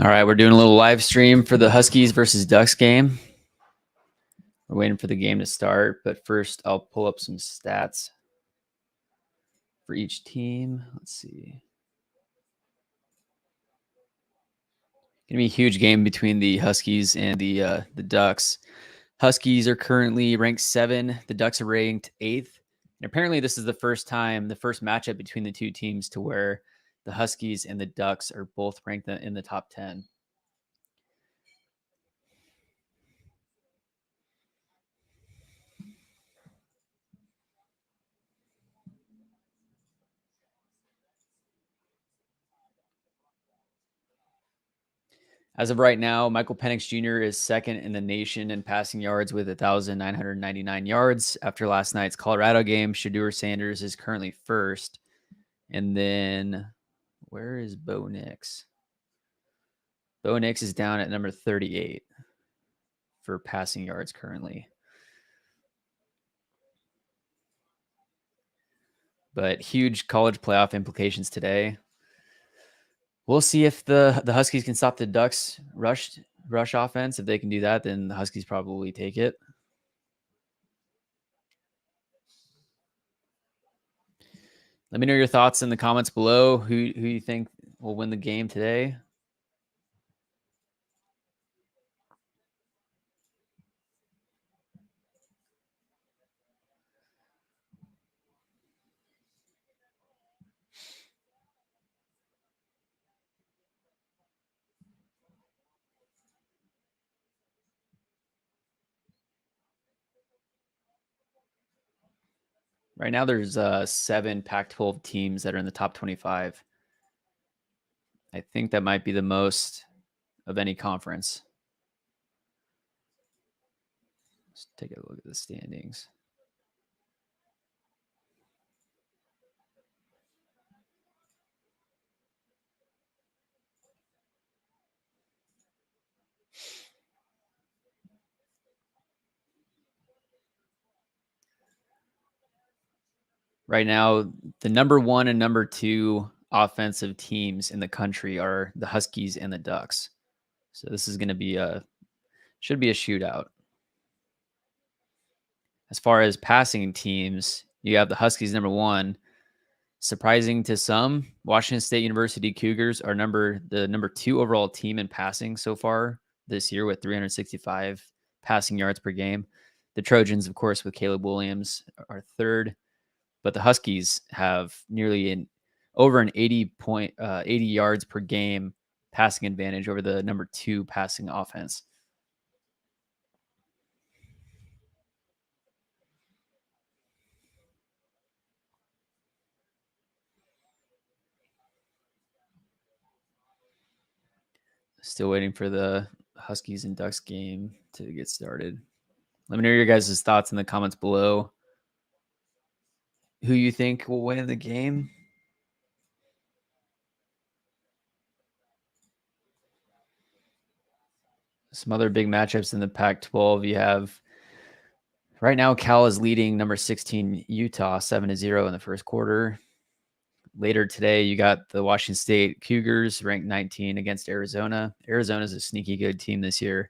All right, we're doing a little live stream for the Huskies versus Ducks game. We're waiting for the game to start, but first I'll pull up some stats for each team. Let's see. Gonna be a huge game between the Huskies and the Ducks. Huskies are currently ranked 7. The Ducks are ranked 8th. And apparently this is the first matchup between the two teams to where the Huskies and the Ducks are both ranked in the top 10. As of right now, Michael Penix Jr. is second in the nation in passing yards with 1,999 yards. After last night's Colorado game, Shedeur Sanders is currently first. And then where is Bo Nix? Bo Nix is down at number 38 for passing yards currently. But huge college playoff implications today. We'll see if the Huskies can stop the Ducks rush offense. If they can do that, then the Huskies probably take it. Let me know your thoughts in the comments below. Who you think will win the game today? Right now, there's 7 Pac-12 teams that are in the top 25. I think that might be the most of any conference. Let's take a look at the standings. Right now, the number 1 and number 2 offensive teams in the country are the Huskies and the Ducks. So this is going to be should be a shootout. As far as passing teams, you have the Huskies number 1. Surprising to some, Washington State University Cougars are the number 2 overall team in passing so far this year with 365 passing yards per game. The Trojans, of course, with Caleb Williams are 3rd, but the Huskies have nearly over an 80 yards per game passing advantage over the number 2 passing offense. Still waiting for the Huskies and Ducks game to get started. Let me know your guys' thoughts in the comments below. Who you think will win the game? Some other big matchups in the Pac-12. You have right now Cal is leading number 16 Utah 7-0 in the first quarter. Later today, you got the Washington State Cougars ranked 19 against Arizona. Arizona's a sneaky good team this year.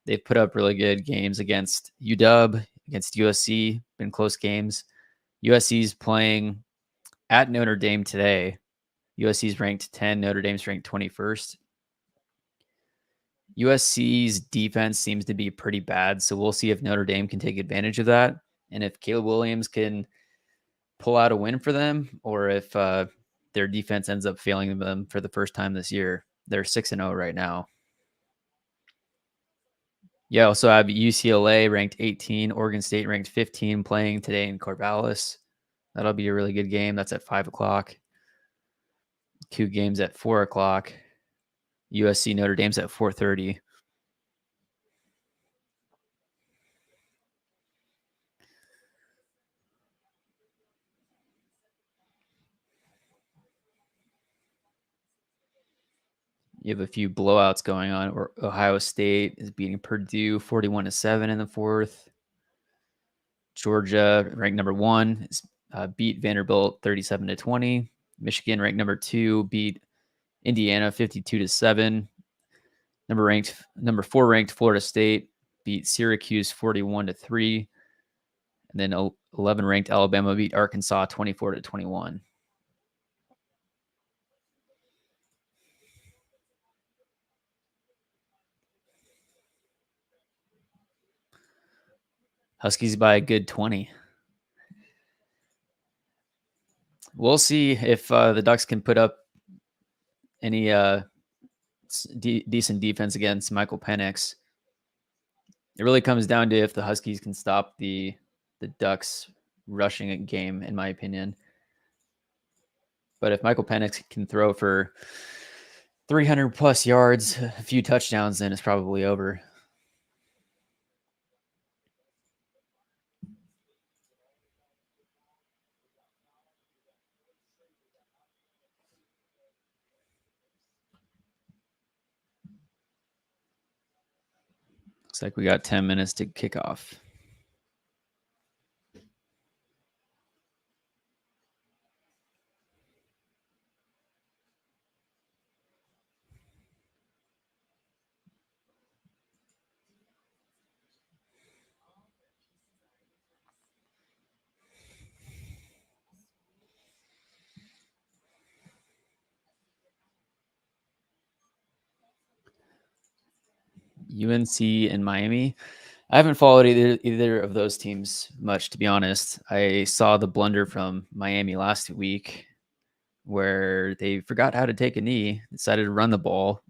They've put up really good games against UW, against USC, been close games. USC's playing at Notre Dame today. USC's ranked 10, Notre Dame's ranked 21st. USC's defense seems to be pretty bad, so we'll see if Notre Dame can take advantage of that, and if Caleb Williams can pull out a win for them, or if their defense ends up failing them for the first time this year. They're 6-0 right now. You also have UCLA ranked 18, Oregon State ranked 15 playing today in Corvallis. That'll be a really good game. That's at 5 o'clock. 2 games at 4 o'clock. USC Notre Dame's at 4:30. You have a few blowouts going on. Or Ohio State is beating Purdue 41-7 in the 4th. Georgia, ranked number 1, beat Vanderbilt 37-20. Michigan, ranked number 2, beat Indiana 52-7. Number 4 ranked Florida State beat Syracuse 41-3, and then 11 ranked Alabama beat Arkansas 24-21. Huskies by a good 20. We'll see if the Ducks can put up any decent defense against Michael Penix. It really comes down to if the Huskies can stop the Ducks rushing game, in my opinion. But if Michael Penix can throw for 300 plus yards, a few touchdowns, then it's probably over. Looks like we got 10 minutes to kick off. UNC and Miami. I haven't followed either of those teams much, to be honest. I saw the blunder from Miami last week where they forgot how to take a knee, decided to run the ball,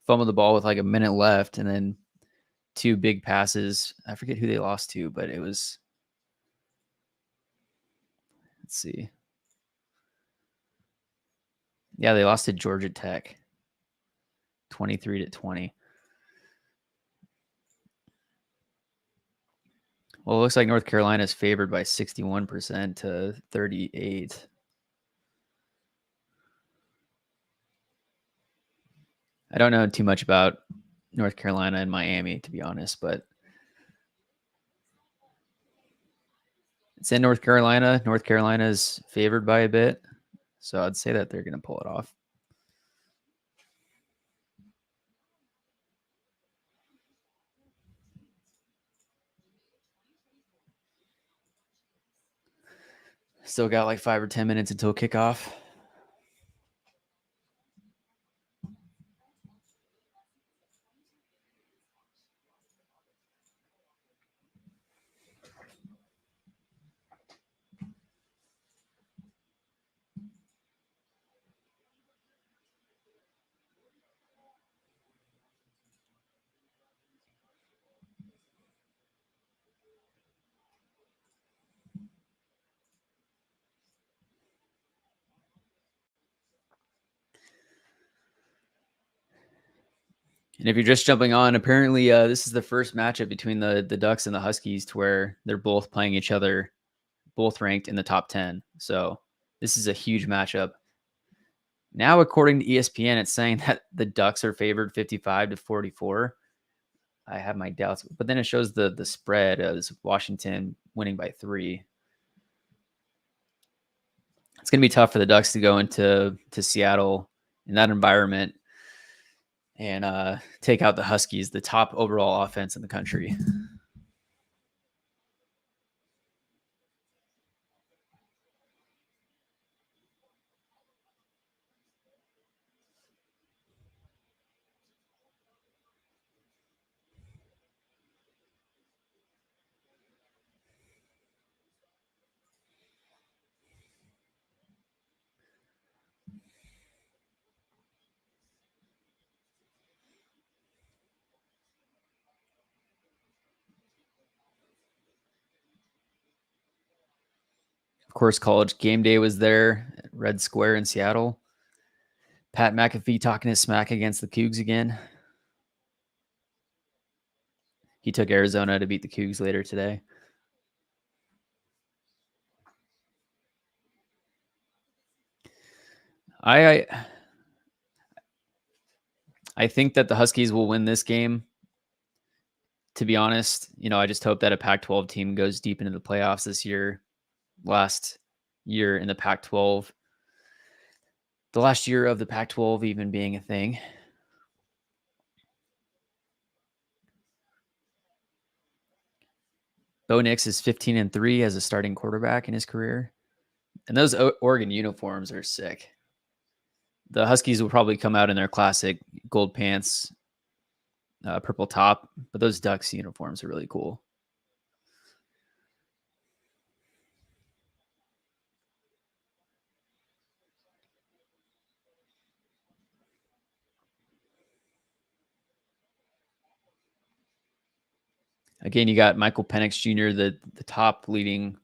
fumbled the ball with like a minute left, and then 2 big passes. I forget who they lost to, but it was, let's see. Yeah, they lost to Georgia Tech 23-20. Well, it looks like North Carolina is favored by 61% to 38. I don't know too much about North Carolina and Miami, to be honest, but it's in North Carolina. North Carolina is favored by a bit, so I'd say that they're going to pull it off. Still got like 5 or 10 minutes until kickoff. And if you're just jumping on, apparently this is the first matchup between the Ducks and the Huskies to where they're both playing each other, both ranked in the top 10. So this is a huge matchup. Now, according to ESPN, it's saying that the Ducks are favored 55-44. I have my doubts, but then it shows the spread as Washington winning by 3. It's going to be tough for the Ducks to go into Seattle in that environment and take out the Huskies, the top overall offense in the country. Of course, College Game Day was there at Red Square in Seattle. Pat McAfee talking his smack against the Cougs again. He took Arizona to beat the Cougs later today. I think that the Huskies will win this game. To be honest, I just hope that a Pac-12 team goes deep into the playoffs this year. Last year in the Pac-12, the last year of the Pac-12 even being a thing. Bo Nix is 15-3 as a starting quarterback in his career. And those Oregon uniforms are sick. The Huskies will probably come out in their classic gold pants, purple top, but those Ducks uniforms are really cool. Again, you got Michael Penix Jr., the top leading.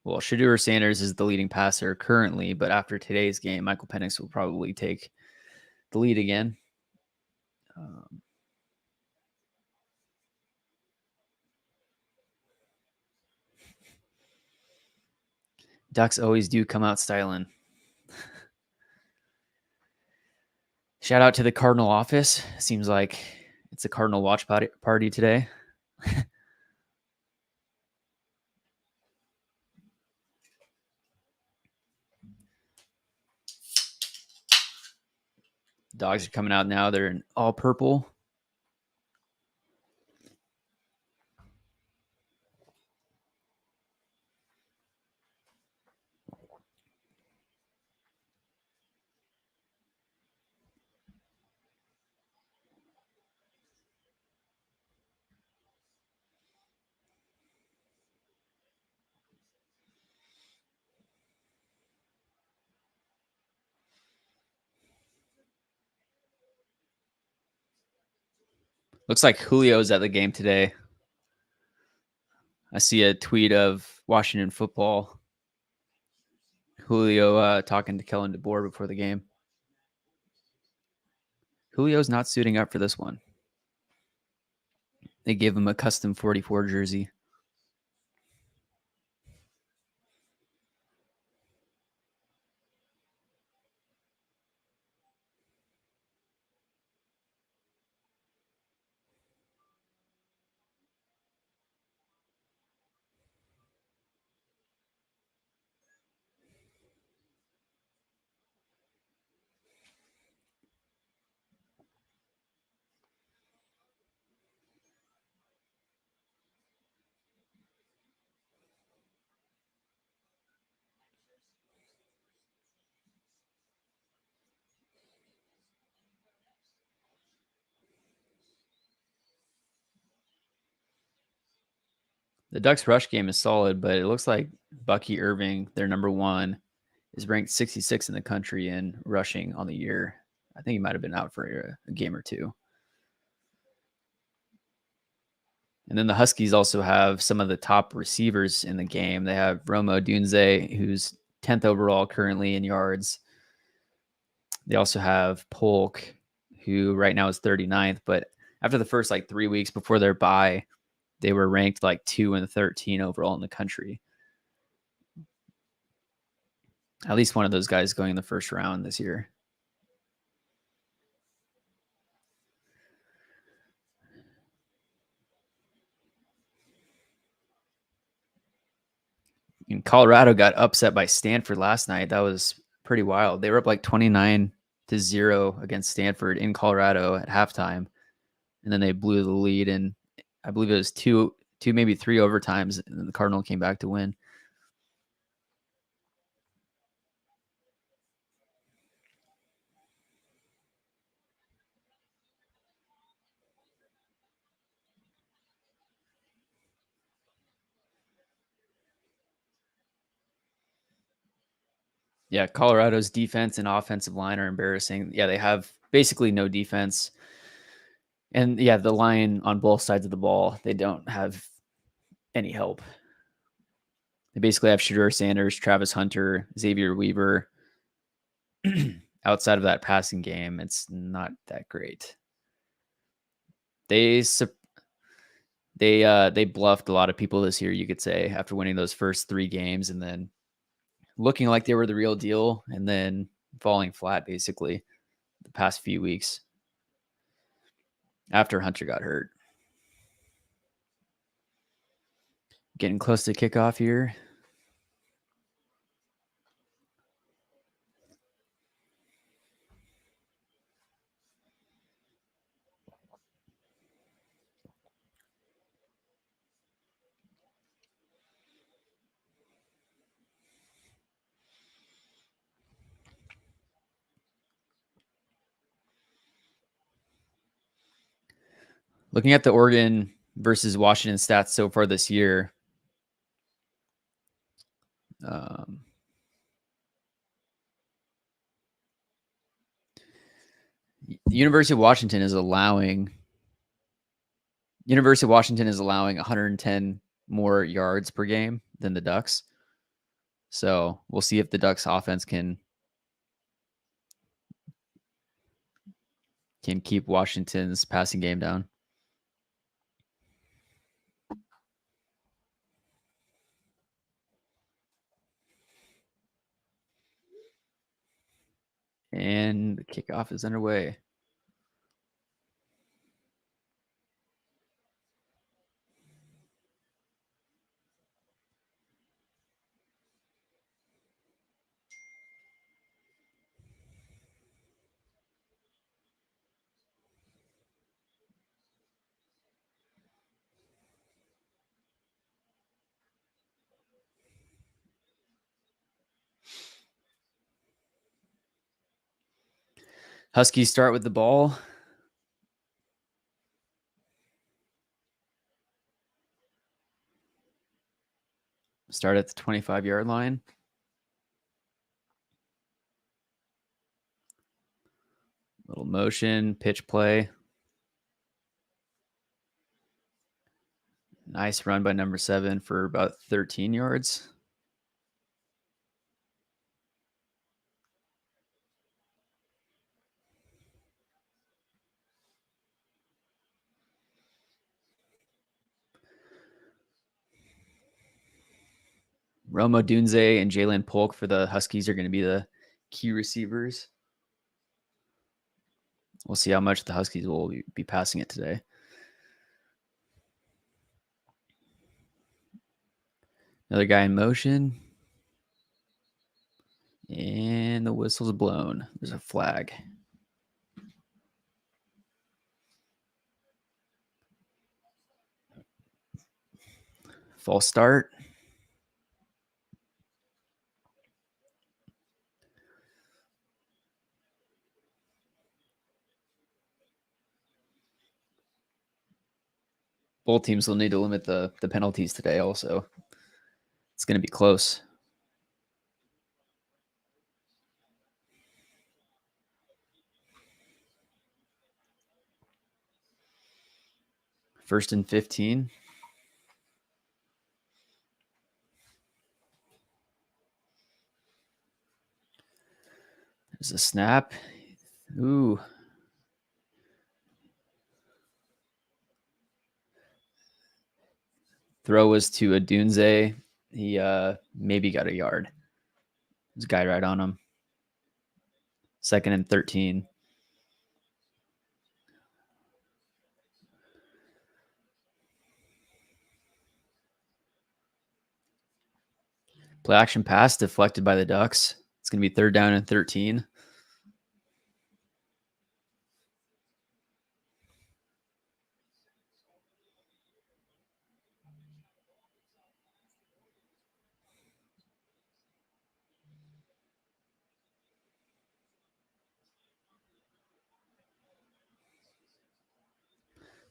Well, Shedeur Sanders is the leading passer currently, but after today's game, Michael Penix will probably take the lead again. Ducks always do come out styling. Shout out to the Cardinal office. Seems like it's a Cardinal watch party today. Dogs are coming out now. They're in all purple. Looks like Julio's at the game today. I see a tweet of Washington football. Julio talking to Kellen DeBoer before the game. Julio's not suiting up for this one. They gave him a custom 44 jersey. The Ducks rush game is solid, but it looks like Bucky Irving, their number one, is ranked 66 in the country in rushing on the year. I think he might have been out for a game or two. And then the Huskies also have some of the top receivers in the game. They have Romo Dunze, who's 10th overall currently in yards. They also have Polk, who right now is 39th, but after the first 3 weeks before their bye, they were ranked 2 and 13 overall in the country. At least one of those guys going in the first round this year. And Colorado got upset by Stanford last night. That was pretty wild. They were up 29-0 against Stanford in Colorado at halftime, and then they blew the lead. And I believe it was two, maybe three overtimes, and the Cardinal came back to win. Yeah, Colorado's defense and offensive line are embarrassing. Yeah, they have basically no defense. And yeah, the line on both sides of the ball, they don't have any help. They basically have Shedeur Sanders, Travis Hunter, Xavier Weaver. Outside of that passing game, it's not that great. They bluffed a lot of people this year, you could say, after winning those first 3 games and then looking like they were the real deal and then falling flat basically the past few weeks after Hunter got hurt. Getting close to kickoff here. Looking at the Oregon versus Washington stats so far this year, University of Washington is allowing 110 more yards per game than the Ducks. So we'll see if the Ducks offense can keep Washington's passing game down. And the kickoff is underway. Huskies start with the ball. Start at the 25-yard line. Little motion, pitch play. Nice run by number 7 for about 13 yards. Roma Dunze and Jalen Polk for the Huskies are going to be the key receivers. We'll see how much the Huskies will be passing it today. Another guy in motion. And the whistle's blown. There's a flag. False start. Both teams will need to limit the penalties today also. It's going to be close. First and 15. There's a snap. Ooh. Throw was to Adunze. He maybe got a yard. There's a guy right on him. Second and 13. Play action pass deflected by the Ducks. It's going to be 3rd down and 13.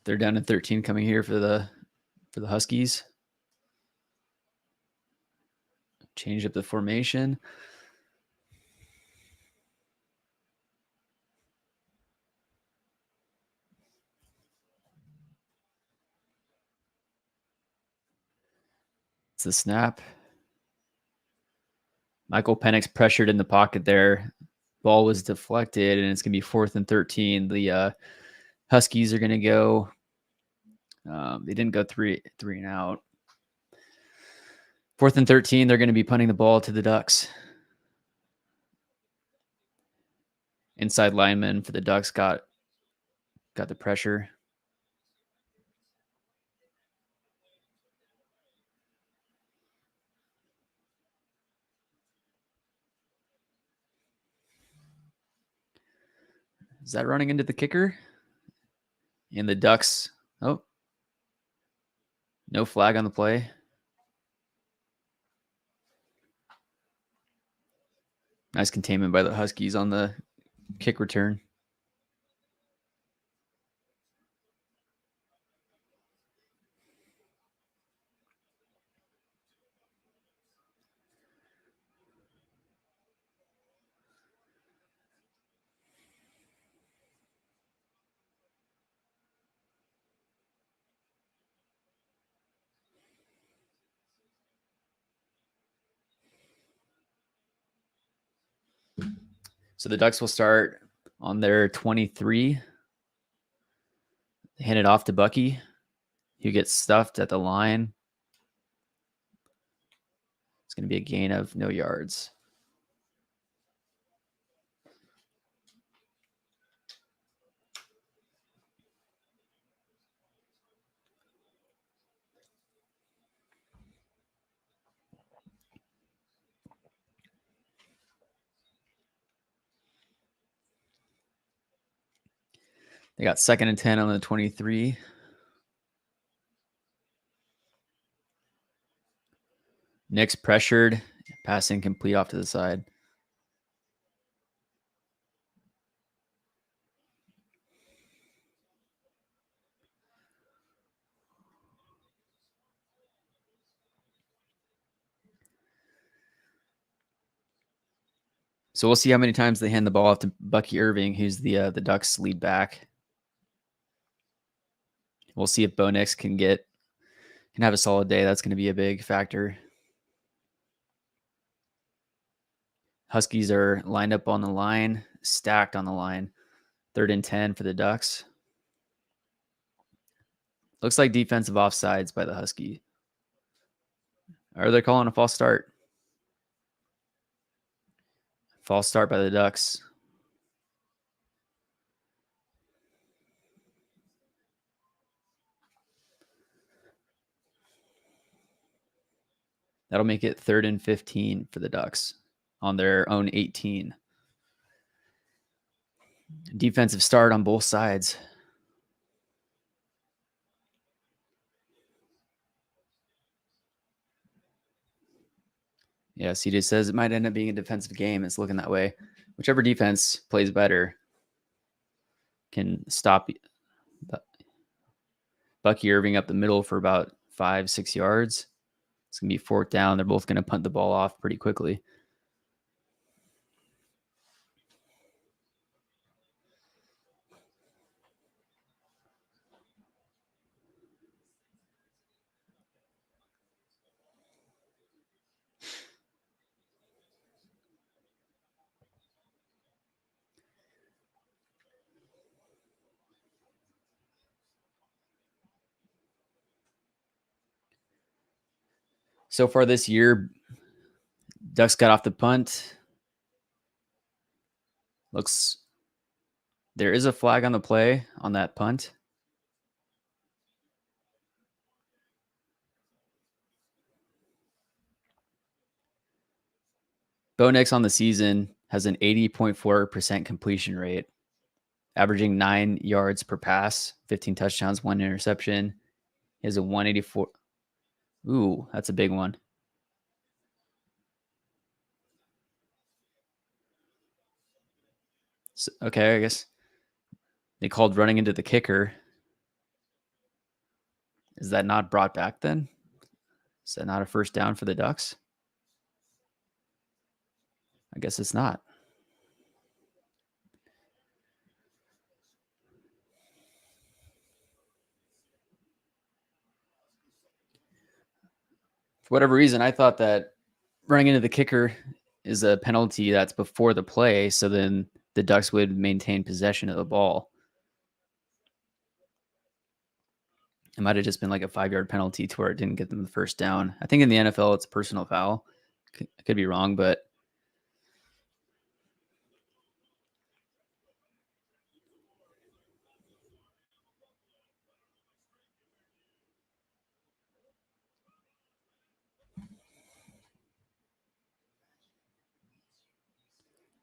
They're down to 13 coming here for the Huskies. Change up the formation. It's the snap. Michael Penix pressured in the pocket there. Ball was deflected, and it's going to be 4th and 13. The Huskies are going to go. They didn't go three and out. 4th and 13. They're going to be punting the ball to the Ducks. Inside lineman for the Ducks got the pressure. Is that running into the kicker? And the Ducks. Oh, no flag on the play. Nice containment by the Huskies on the kick return. So the Ducks will start on their 23. Hand it off to Bucky, who gets stuffed at the line. It's going to be a gain of no yards. They got 2nd and 10 on the 23. Nick's pressured. Pass incomplete off to the side. So we'll see how many times they hand the ball off to Bucky Irving, who's the Ducks lead back. We'll see if Bo Nix can have a solid day. That's going to be a big factor. Huskies are lined up on the line, stacked on the line. 3rd and 10 for the Ducks. Looks like defensive offsides by the Husky. Are they calling a false start? False start by the Ducks. That'll make it 3rd and 15 for the Ducks on their own 18. Defensive start on both sides. Yeah, CJ says it might end up being a defensive game. It's looking that way. Whichever defense plays better can stop Bucky Irving up the middle for about 5-6 yards. It's going to be 4th down. They're both going to punt the ball off pretty quickly. So far this year, Ducks got off the punt. There is a flag on the play on that punt. Bo Nix on the season has an 80.4% completion rate, averaging 9 yards per pass, 15 touchdowns, 1 interception. He has a 184. Ooh, that's a big one. So, okay, I guess they called running into the kicker. Is that not brought back then? Is that not a first down for the Ducks? I guess it's not. For whatever reason, I thought that running into the kicker is a penalty that's before the play, so then the Ducks would maintain possession of the ball. It might have just been like a 5-yard penalty to where it didn't get them the first down. I think in the NFL, it's a personal foul. I could be wrong, but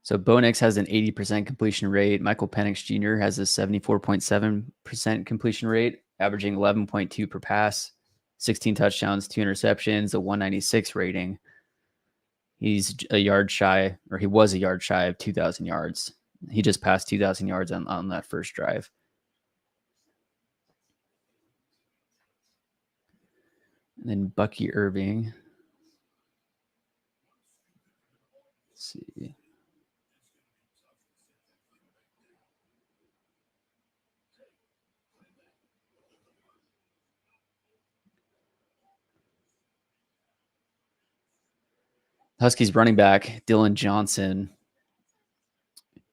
so Bo Nix has an 80% completion rate. Michael Penix Jr. has a 74.7% completion rate, averaging 11.2 per pass, 16 touchdowns, 2 interceptions, a 196 rating. He's a yard shy, or he was a yard shy of 2,000 yards. He just passed 2,000 yards on that first drive. And then Bucky Irving. Let's see. Huskies running back Dylan Johnson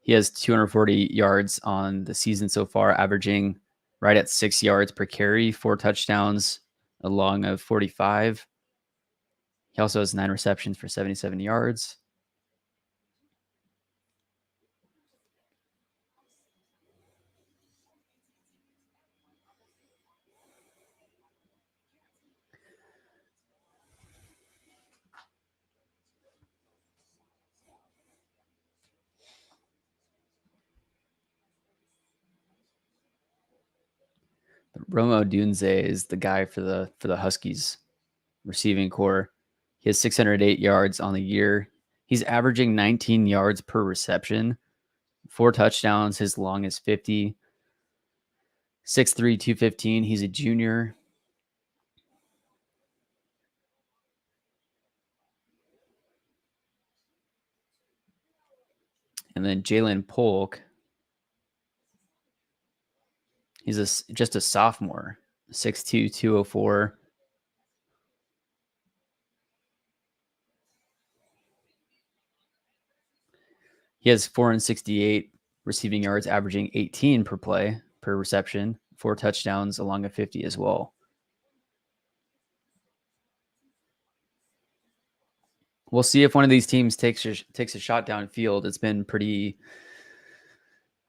He has 240 yards on the season so far, averaging right at 6 yards per carry, 4 touchdowns, a long of 45. He also has 9 receptions for 77 yards. Rome Odunze is the guy for the Huskies receiving core. He has 608 yards on the year. He's averaging 19 yards per reception, 4 touchdowns. His long is 50. 6'3", 215. He's a junior. And then Jalen Polk, he's just a sophomore, 6'2", 204. He has 468 receiving yards, averaging 18 per play, per reception, 4 touchdowns, along a 50 as well. We'll see if one of these teams takes a shot downfield. It's been pretty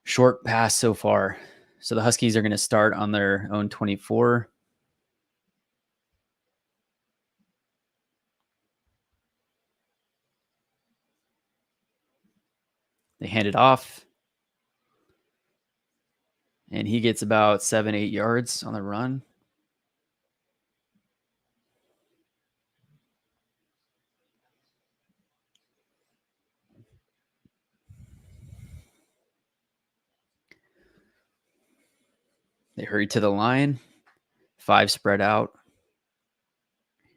short pass so far. So the Huskies are going to start on their own 24. They hand it off. And he gets about 7-8 yards on the run. They hurry to the line. 5 spread out.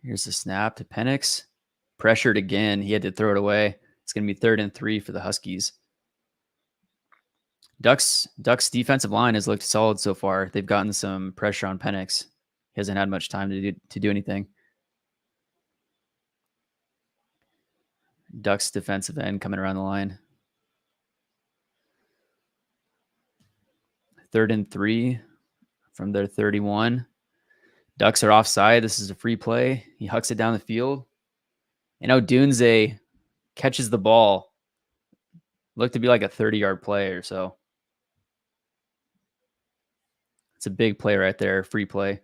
Here's the snap to Penix. Pressured again. He had to throw it away. It's going to be 3rd and 3 for the Huskies. Ducks defensive line has looked solid so far. They've gotten some pressure on Penix. He hasn't had much time to do anything. Ducks defensive end coming around the line. 3rd and 3 from their 31. Ducks are offside. This is a free play. He hucks it down the field. And Odunze catches the ball. Looked to be like a 30-yard play or so. It's a big play right there. Free play.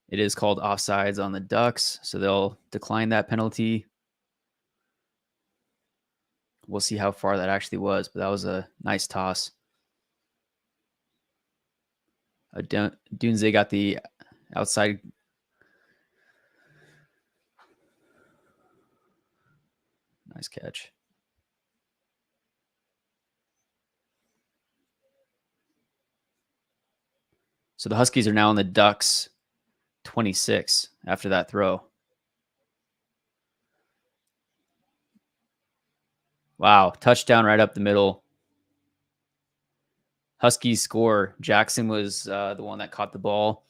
It is called offsides on the Ducks, so they'll decline that penalty. We'll see how far that actually was, but that was a nice toss. Dunze got the outside. Nice catch. So the Huskies are now on the Ducks 26 after that throw. Wow, touchdown right up the middle. Huskies score. Jackson was the one that caught the ball.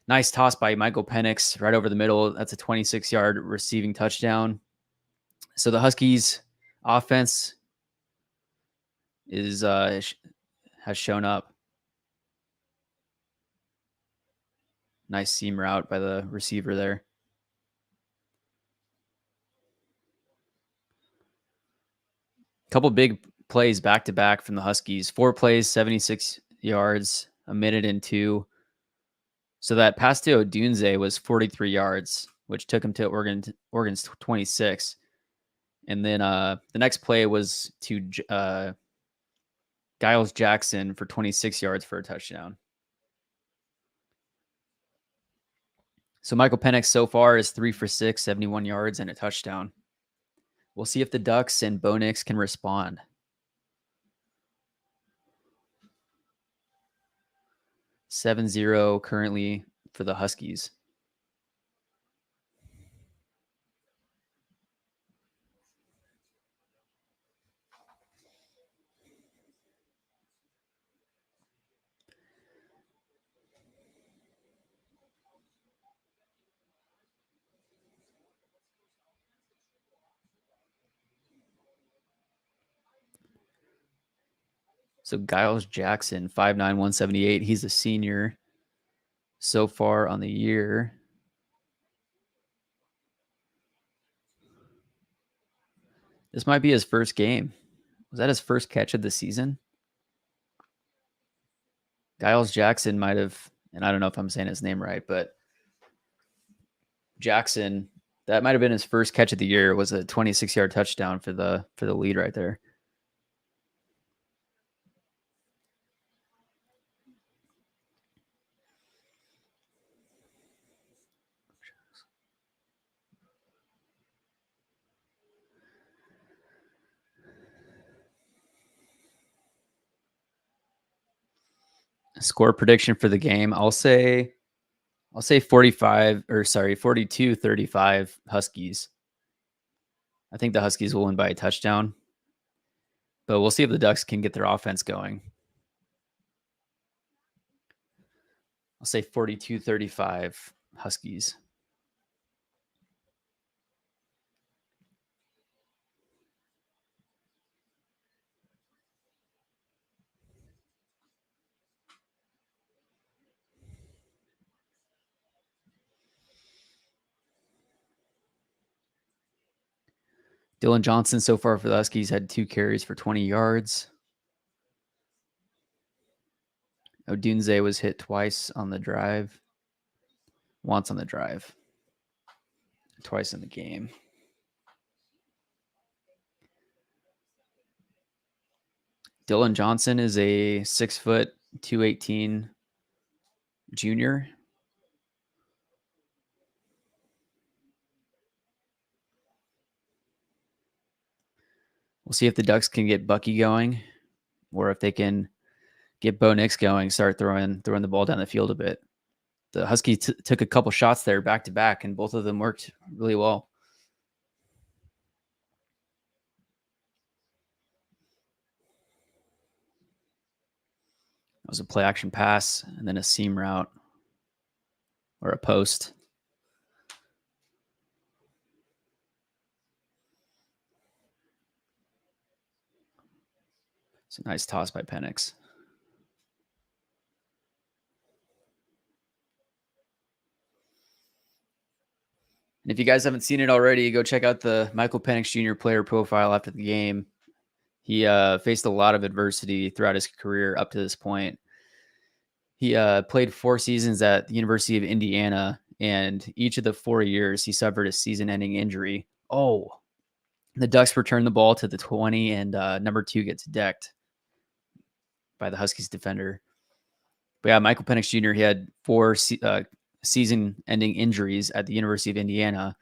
Nice toss by Michael Penix right over the middle. That's a 26-yard receiving touchdown. So the Huskies offense is has shown up. Nice seam route by the receiver there. Couple big plays back to back from the Huskies. 4 plays, 76 yards, a minute and 2. So that pass to Odunze was 43 yards, which took him to Oregon's 26. And then the next play was to Giles Jackson for 26 yards for a touchdown. So Michael Penix so far is 3 for 6, 71 yards and a touchdown. We'll see if the Ducks and Bo Nix can respond. 7-0 currently for the Huskies. So Giles Jackson, 5'9", 178. He's a senior so far on the year. This might be his first game. Was that his first catch of the season? Giles Jackson might have, and I don't know if I'm saying his name right, but Jackson, that might have been his first catch of the year. It was a 26-yard touchdown for the lead right there. Score prediction for the game. I'll say 42-35 Huskies. I think the Huskies will win by a touchdown, but we'll see if the Ducks can get their offense going. I'll say 42-35 Huskies. Dylan Johnson so far for the Huskies had 2 carries for 20 yards. Odunze was hit twice on the drive. Once on the drive. Twice in the game. Dylan Johnson is a 6', 218 junior. We'll see if the Ducks can get Bucky going, or if they can get Bo Nix going, start throwing the ball down the field a bit. The Huskies took a couple shots there back to back, and both of them worked really well. It was a play action pass and then a seam route or a post. It's a nice toss by Penix. And if you guys haven't seen it already, go check out the Michael Penix Jr. player profile after the game. He faced a lot of adversity throughout his career up to this point. He played 4 seasons at the University of Indiana, and each of the 4 years he suffered a season-ending injury. Oh, the Ducks return the ball to the 20, and number 2 gets decked by the Huskies defender. But yeah, Michael Penix Jr., he had 4 season-ending injuries at the University of Indiana.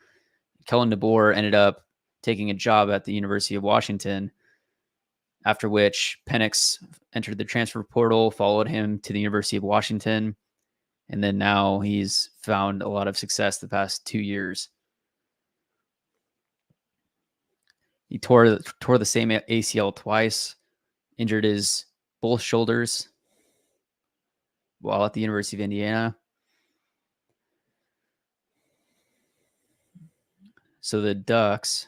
Kellen DeBoer ended up taking a job at the University of Washington, after which Penix entered the transfer portal, followed him to the University of Washington, and then now he's found a lot of success the past 2 years. He tore the same ACL twice, injured his both shoulders while at the University of Indiana. So the Ducks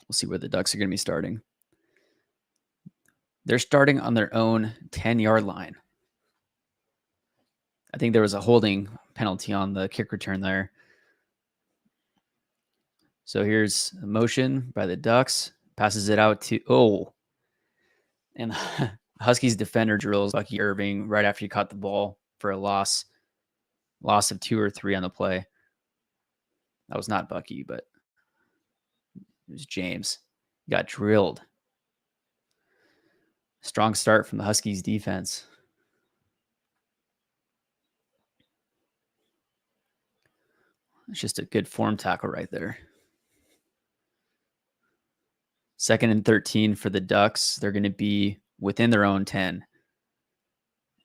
we'll see where the Ducks are going to be starting. They're starting on their own 10-yard line. I think there was a holding penalty on the kick return there. So here's a motion by the Ducks. Passes it out to, and Huskies defender drills Bucky Irving right after he caught the ball for a loss of 2 or 3 on the play. That was not Bucky, but it was James. He got drilled. Strong start from the Huskies defense. It's just a good form tackle right there. 2nd and 13 for the Ducks. They're going to be within their own 10.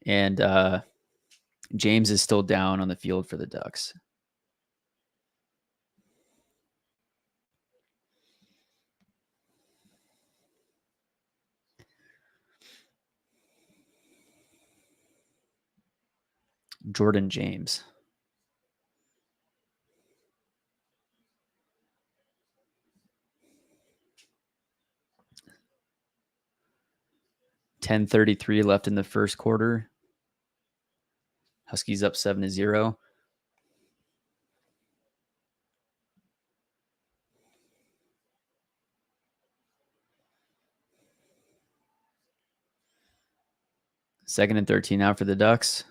And James is still down on the field for the Ducks. Jordan James. .10:33 left in the first quarter. Huskies up 7-0. Second and 13 now for the Ducks.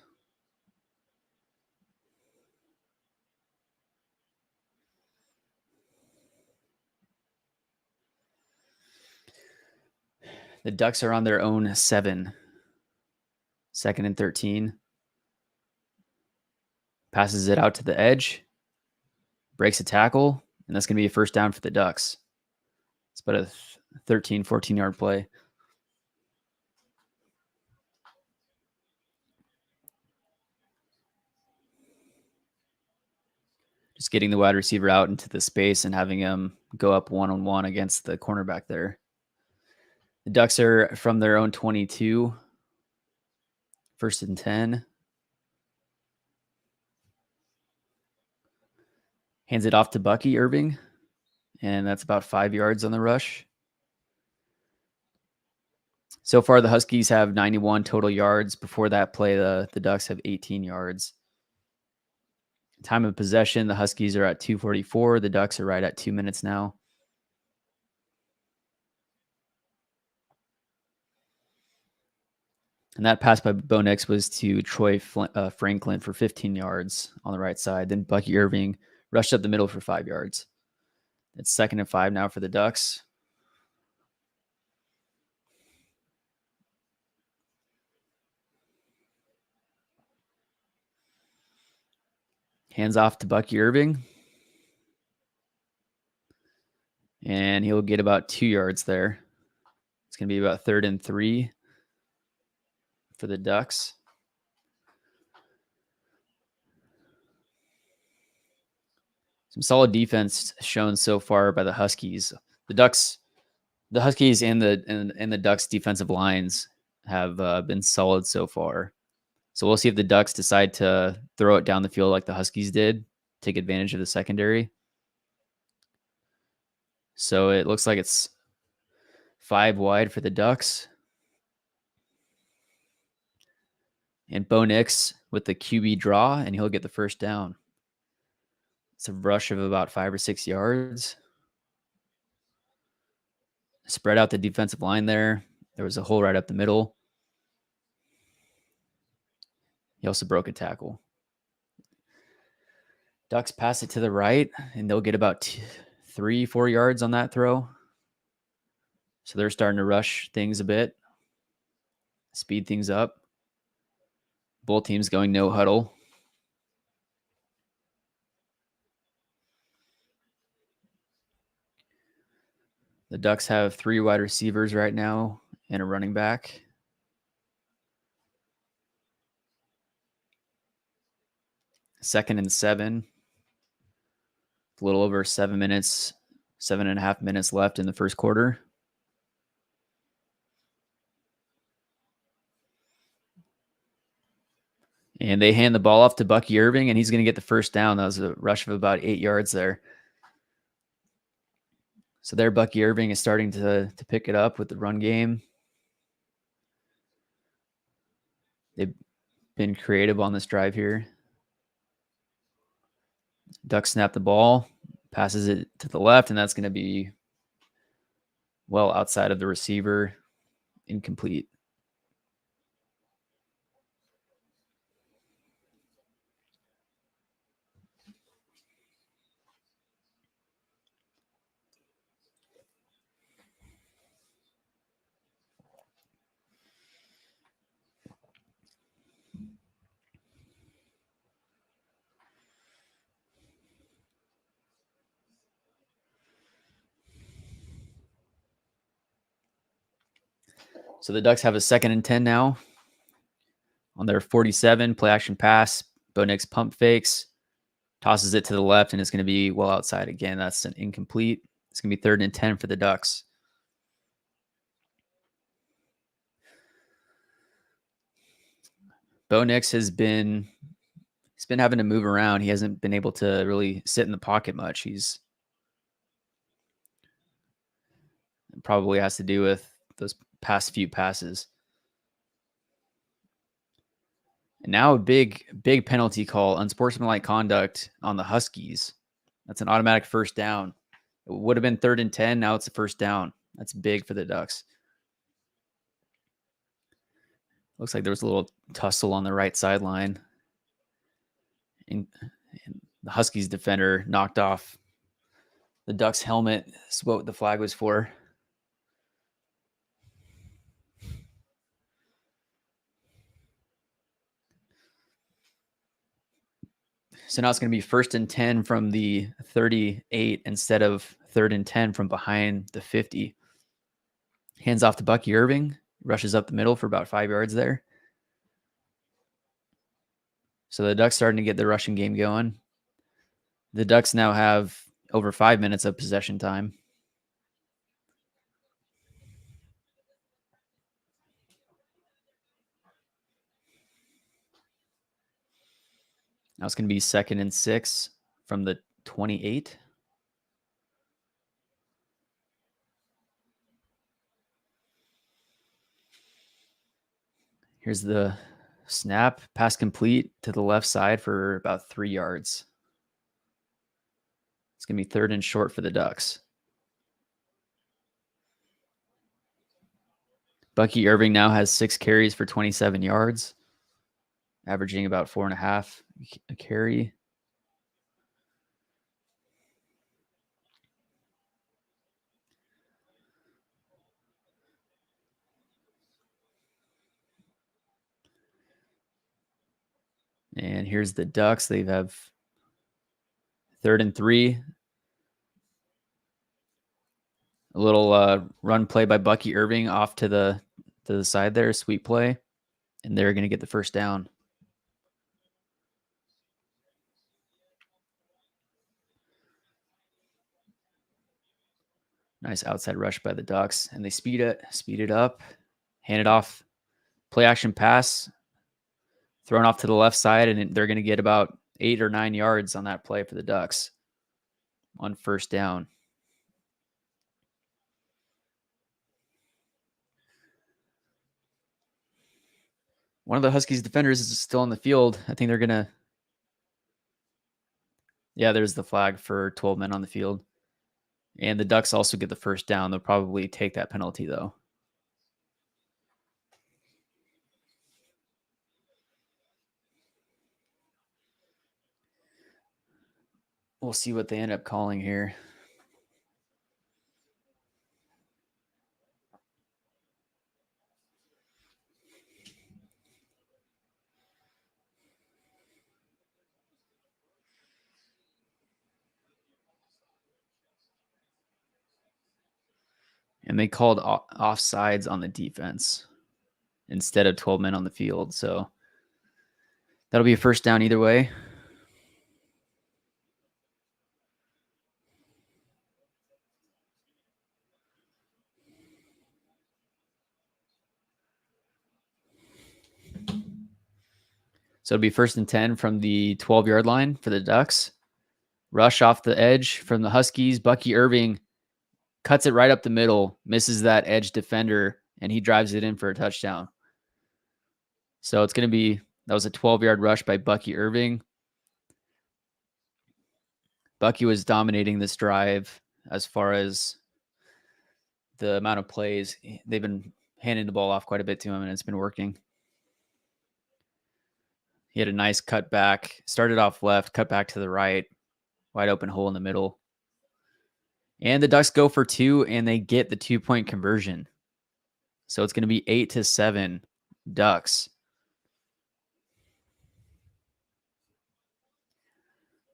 The Ducks are on their own 7. Second and 13. Passes it out to the edge. Breaks a tackle. And that's going to be a first down for the Ducks. It's about a 13, 14-yard play. Just getting the wide receiver out into the space and having him go up one-on-one against the cornerback there. The Ducks are from their own 22. First and 10. Hands it off to Bucky Irving. And that's about 5 yards on the rush. So far, the Huskies have 91 total yards. Before that play, the Ducks have 18 yards. Time of possession, the Huskies are at 2:44. The Ducks are right at 2 minutes now. And that pass by Bo Nix was to Troy Franklin for 15 yards on the right side. Then Bucky Irving rushed up the middle for 5 yards. It's 2nd and 5 now for the Ducks. Hands off to Bucky Irving. And he'll get about 2 yards there. It's going to be about 3rd and 3 for the Ducks. Some solid defense shown so far by the Huskies. The Huskies and the Ducks defensive lines have been solid so far. So we'll see if the Ducks decide to throw it down the field like the Huskies did, take advantage of the secondary. So it looks like it's 5 wide for the Ducks. And Bo Nix with the QB draw, and he'll get the first down. It's a rush of about 5 or 6 yards. Spread out the defensive line there. There was a hole right up the middle. He also broke a tackle. Ducks pass it to the right, and they'll get about 3-4 yards on that throw. So they're starting to rush things a bit, speed things up. Both teams going no huddle. The Ducks have 3 wide receivers right now and a running back. Second and 7. A little over 7 minutes, 7.5 minutes left in the first quarter. And they hand the ball off to Bucky Irving, and he's going to get the first down. That was a rush of about 8 yards there. So there, Bucky Irving is starting to pick it up with the run game. They've been creative on this drive here. Ducks snap the ball, passes it to the left, and that's going to be well outside of the receiver, incomplete. So the Ducks have a 2nd and 10 now. On their 47, play action pass, Bo Nix pump fakes, tosses it to the left, and it's going to be well outside again. That's an incomplete. It's going to be 3rd and 10 for the Ducks. Bo Nix has been he's been having to move around. He hasn't been able to really sit in the pocket much. He's probably has to do with those past few passes. And now a big penalty call, unsportsmanlike conduct on the Huskies. That's an automatic first down. It would have been 3rd and 10. Now it's a first down. That's big for the Ducks. Looks like there was a little tussle on the right sideline. And the Huskies defender knocked off the Ducks helmet. That's what the flag was for. So now it's going to be 1st and 10 from the 38 instead of 3rd and 10 from behind the 50. Hands off to Bucky Irving. Rushes up the middle for about 5 yards there. So the Ducks starting to get the rushing game going. The Ducks now have over 5 minutes of possession time. Now it's going to be 2nd and 6 from the 28. Here's the snap. Pass complete to the left side for about 3 yards. It's going to be 3rd and short for the Ducks. Bucky Irving now has 6 carries for 27 yards, averaging about 4.5 a carry. And here's the Ducks. They have 3rd and 3. A little run play by Bucky Irving off to the side there, sweep play, and they're going to get the first down. Nice outside rush by the Ducks, and they speed it up, hand it off, play action pass, thrown off to the left side, and they're going to get about 8 or 9 yards on that play for the Ducks on first down. One of the Huskies defenders is still on the field. I think they're going to... Yeah, there's the flag for 12 men on the field. And the Ducks also get the first down. They'll probably take that penalty, though. We'll see what they end up calling here. And they called offsides on the defense instead of 12 men on the field. So that'll be a first down either way. So it'll be 1st and 10 from the 12-yard line for the Ducks. Rush off the edge from the Huskies. Bucky Irving cuts it right up the middle, misses that edge defender, and he drives it in for a touchdown. So it's going to be, that was a 12-yard rush by Bucky Irving. Bucky was dominating this drive as far as the amount of plays. They've been handing the ball off quite a bit to him, and it's been working. He had a nice cut back, started off left, cut back to the right, wide open hole in the middle. And the Ducks go for 2, and they get the 2-point conversion. So it's going to be 8-7 Ducks.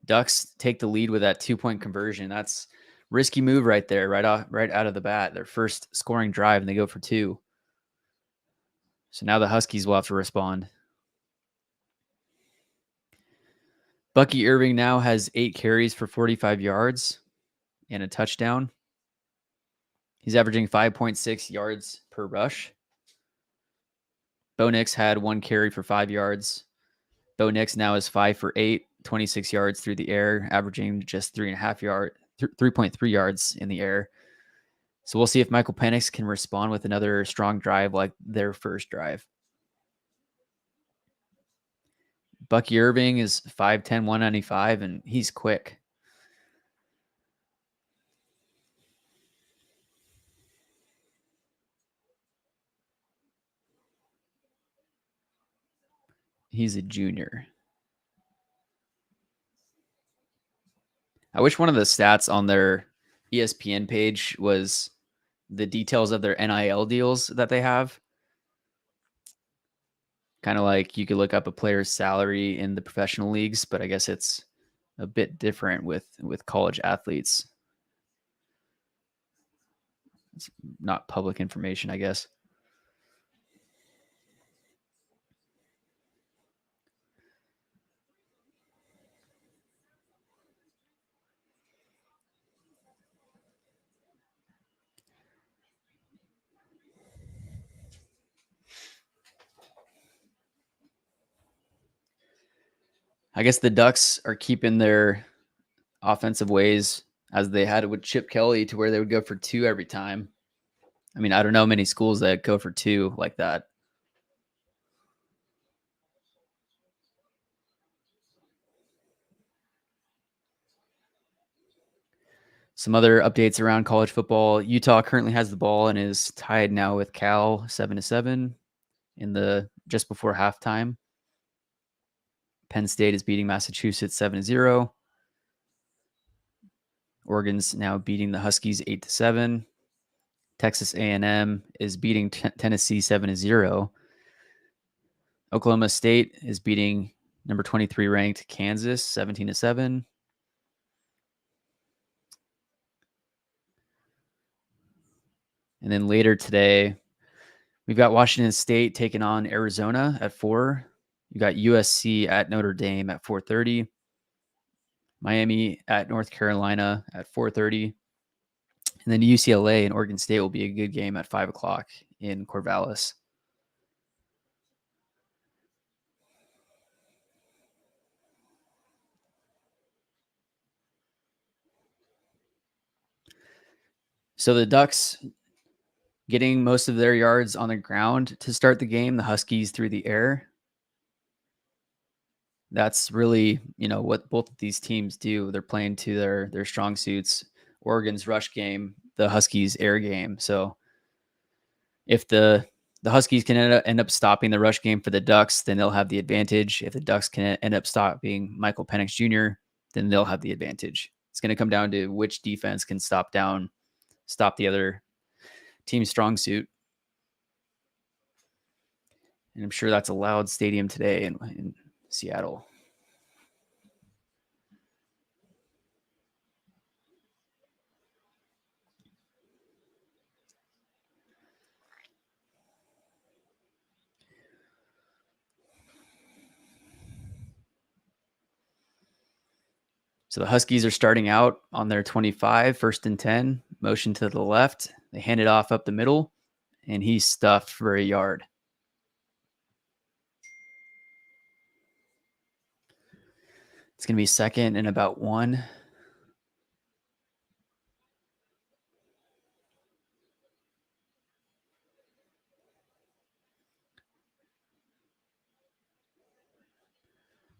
Ducks take the lead with that 2-point conversion. That's risky move right there, right out of the bat. Their first scoring drive, and they go for 2. So now the Huskies will have to respond. Bucky Irving now has 8 carries for 45 yards and a touchdown. He's averaging 5.6 yards per rush. Bo Nix had 1 carry for 5 yards. Bo Nix now is 5 for 8, 26 yards through the air, averaging just 3.3 yards in the air. So we'll see if Michael Penix can respond with another strong drive like their first drive. Bucky Irving is 5'10", 195, and he's quick. He's a junior. I wish one of the stats on their ESPN page was the details of their NIL deals that they have. Kind of like you could look up a player's salary in the professional leagues, but I guess it's a bit different with college athletes. It's not public information, I guess. I guess the Ducks are keeping their offensive ways as they had it with Chip Kelly, to where they would go for 2 every time. I mean, I don't know many schools that go for 2 like that. Some other updates around college football. Utah currently has the ball and is tied now with Cal 7-7 in the just before halftime. Penn State is beating Massachusetts 7-0. Oregon's now beating the Huskies 8-7. Texas A&M is beating Tennessee 7-0. Oklahoma State is beating number 23 ranked Kansas 17-7. And then later today, we've got Washington State taking on Arizona at 4. You got USC at Notre Dame at 4:30. Miami at North Carolina at 4:30. And then UCLA and Oregon State will be a good game at 5 o'clock in Corvallis. So the Ducks getting most of their yards on the ground to start the game, the Huskies through the air. That's really, what both of these teams do. They're playing to their strong suits. Oregon's rush game, the Huskies air game. So if the Huskies can end up stopping the rush game for the Ducks, then they'll have the advantage. If the Ducks can end up stopping Michael Penix Jr., then they'll have the advantage. It's going to come down to which defense can stop the other team's strong suit. And I'm sure that's a loud stadium today in Seattle. So the Huskies are starting out on their 25, 1st and 10, motion to the left. They hand it off up the middle, and he's stuffed for a yard. It's going to be 2nd and about 1.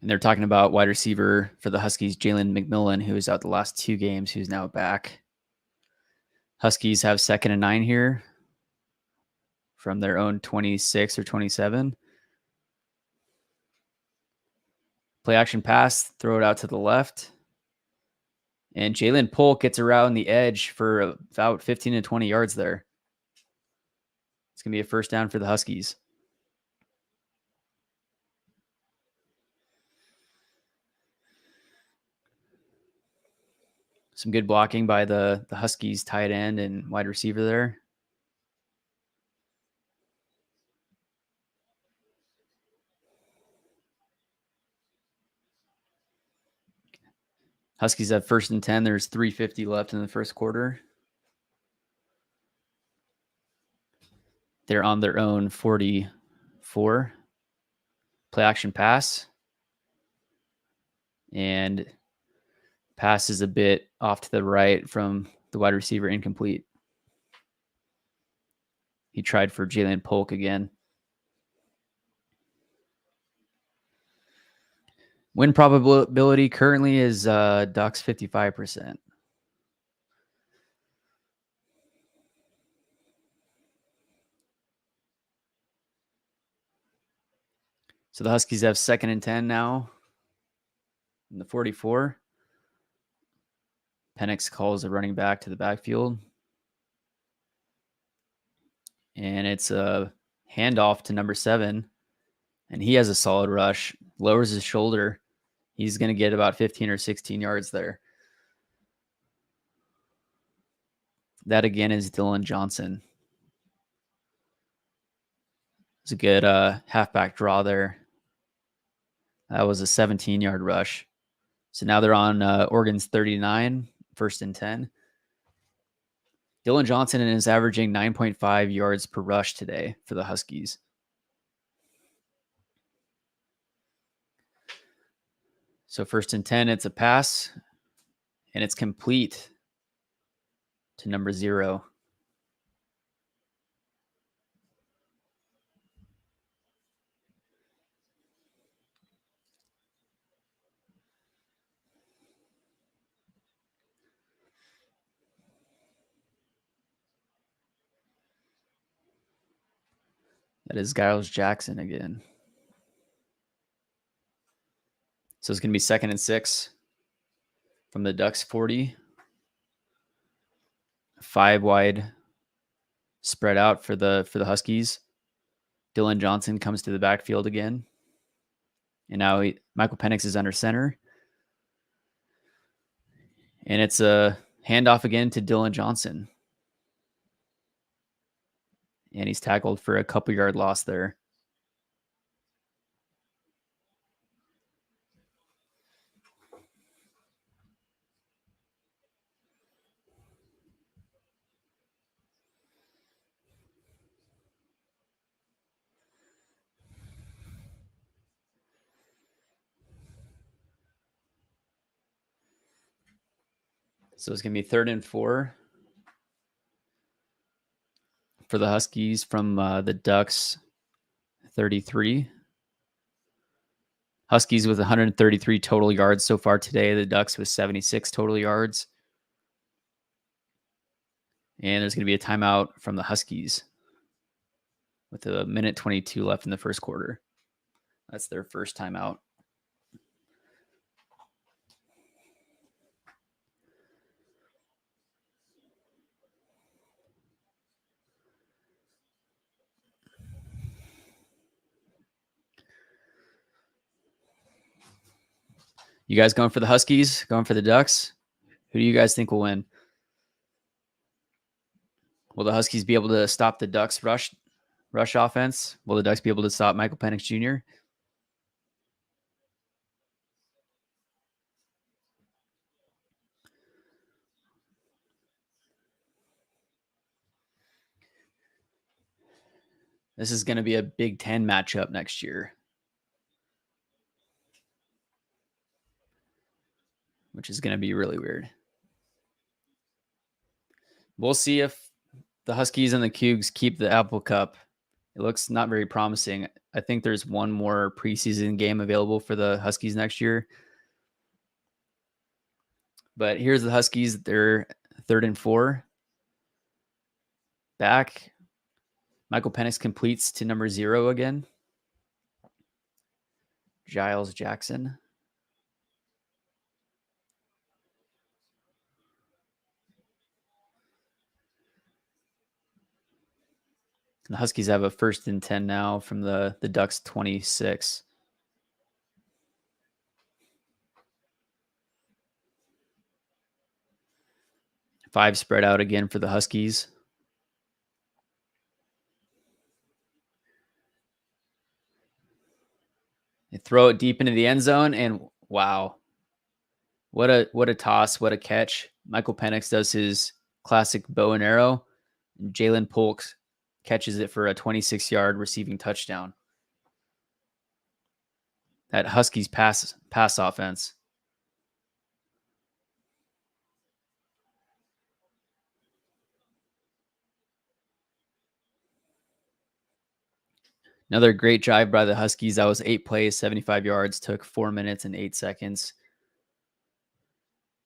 And they're talking about wide receiver for the Huskies, Jalen McMillan, who was out the last 2 games, who's now back. Huskies have 2nd and 9 here from their own 26 or 27. Play action pass, throw it out to the left. And Jalen Polk gets around the edge for about 15 to 20 yards there. It's going to be a 1st down for the Huskies. Some good blocking by the Huskies tight end and wide receiver there. Huskies have 1st and 10. There's 3:50 left in the first quarter. They're on their own 44. Play action pass. and passes a bit off to the right from the wide receiver, incomplete. He tried for Jalen Polk again. Win probability currently is Ducks 55%. So the Huskies have 2nd and 10 now in the 44. Penix calls a running back to the backfield. And it's a handoff to number 7. And he has a solid rush, lowers his shoulder. He's going to get about 15 or 16 yards there. That again is Dylan Johnson. It's a good halfback draw there. That was a 17-yard rush. So now they're on Oregon's 39, 1st and 10. Dylan Johnson is averaging 9.5 yards per rush today for the Huskies. So 1st and 10, it's a pass, and it's complete to number 0. That is Giles Jackson again. So it's going to be 2nd and 6 from the Ducks 40. 5 wide spread out for the Huskies. Dylan Johnson comes to the backfield again. And now Michael Penix is under center. And it's a handoff again to Dylan Johnson. And he's tackled for a couple yard loss there. So it's going to be 3rd and 4 for the Huskies from the Ducks 33. Huskies with 133 total yards so far today. The Ducks with 76 total yards. And there's going to be a timeout from the Huskies with 1:22 left in the first quarter. That's their first timeout. You guys going for the Huskies? Going for the Ducks? Who do you guys think will win? Will the Huskies be able to stop the Ducks rush offense? Will the Ducks be able to stop Michael Penix Jr.? This is going to be a Big Ten matchup next year, which is going to be really weird. We'll see if the Huskies and the Cougs keep the Apple Cup. It looks not very promising. I think there's one more preseason game available for the Huskies next year. But here's the Huskies. They're 3rd and 4. Back. Michael Penix completes to number 0 again. Giles Jackson. The Huskies have a 1st and 10 now from the Ducks 26. Five spread out again for the Huskies. They throw it deep into the end zone, and wow. What a toss, what a catch. Michael Penix does his classic bow and arrow. And Jalen Polk catches it for a 26-yard receiving touchdown. That Huskies pass offense. Another great drive by the Huskies. That was 8 plays, 75 yards, took 4 minutes and 8 seconds.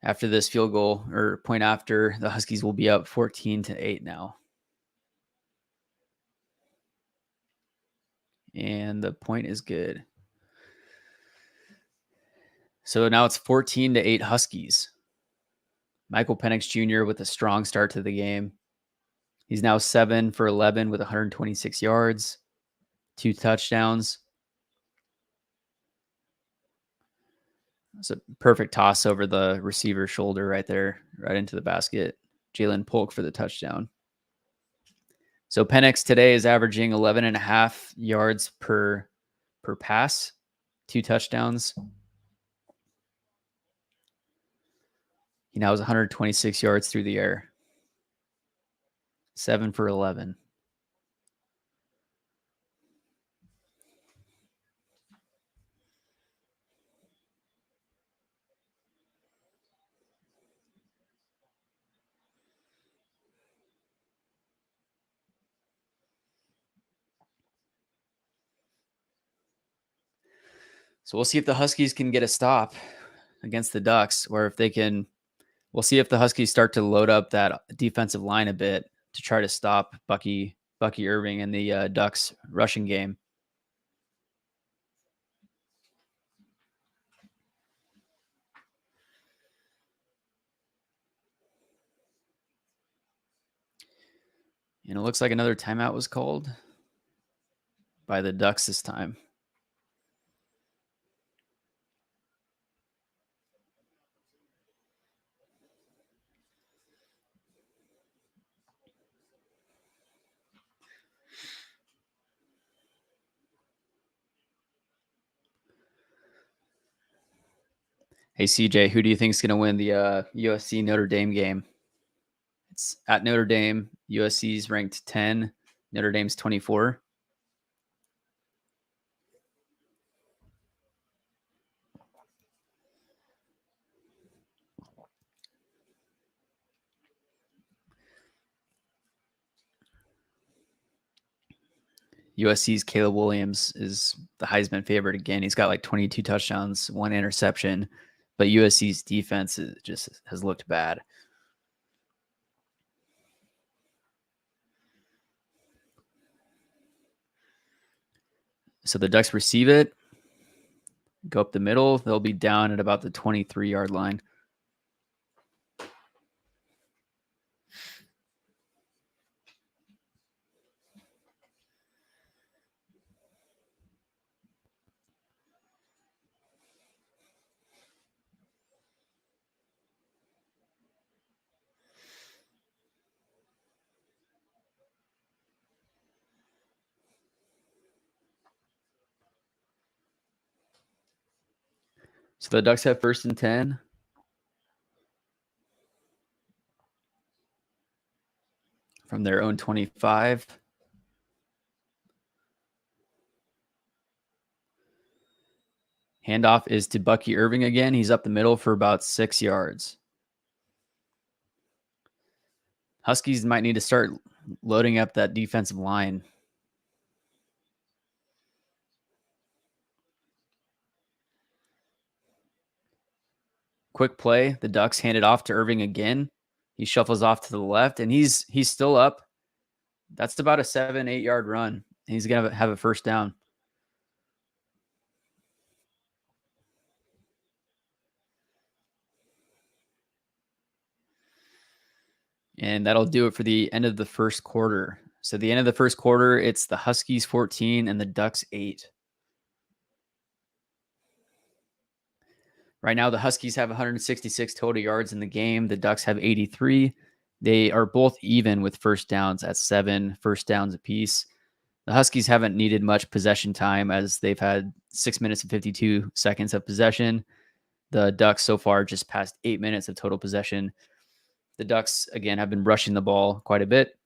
After this field goal or point after, the Huskies will be up 14-8 now. And the point is good. So now it's 14-8 Huskies. Michael Penix Jr. with a strong start to the game. He's now 7 for 11 with 126 yards, 2 touchdowns. It's a perfect toss over the receiver's shoulder right there, right into the basket. Jalen Polk for the touchdown. So Penix today is averaging 11.5 yards per pass, 2 touchdowns. He now has 126 yards through the air. 7 for 11. So we'll see if the Huskies can get a stop against the Ducks, or if they can. We'll see if the Huskies start to load up that defensive line a bit to try to stop Bucky Irving in the Ducks rushing game. And it looks like another timeout was called by the Ducks this time. Hey, CJ, who do you think is going to win the USC Notre Dame game? It's at Notre Dame. USC's ranked 10. Notre Dame's 24. USC's Caleb Williams is the Heisman favorite again. He's got like 22 touchdowns, 1 interception, but USC's defense just has looked bad. So the Ducks receive it, go up the middle. They'll be down at about the 23-yard line. So the Ducks have 1st and 10. From their own 25. Handoff is to Bucky Irving again. He's up the middle for about 6 yards. Huskies might need to start loading up that defensive line. Quick play. The Ducks hand it off to Irving again. He shuffles off to the left, and he's still up. That's about a 7-8 yard run. He's going to have a 1st down. And that'll do it for the end of the 1st quarter. So the end of the 1st quarter, it's the Huskies 14 and the Ducks 8. Right now, the Huskies have 166 total yards in the game. The Ducks have 83. They are both even with 1st downs at 7 1st downs apiece. The Huskies haven't needed much possession time as they've had 6 minutes and 52 seconds of possession. The Ducks so far just past 8 minutes of total possession. The Ducks, again, have been rushing the ball quite a bit.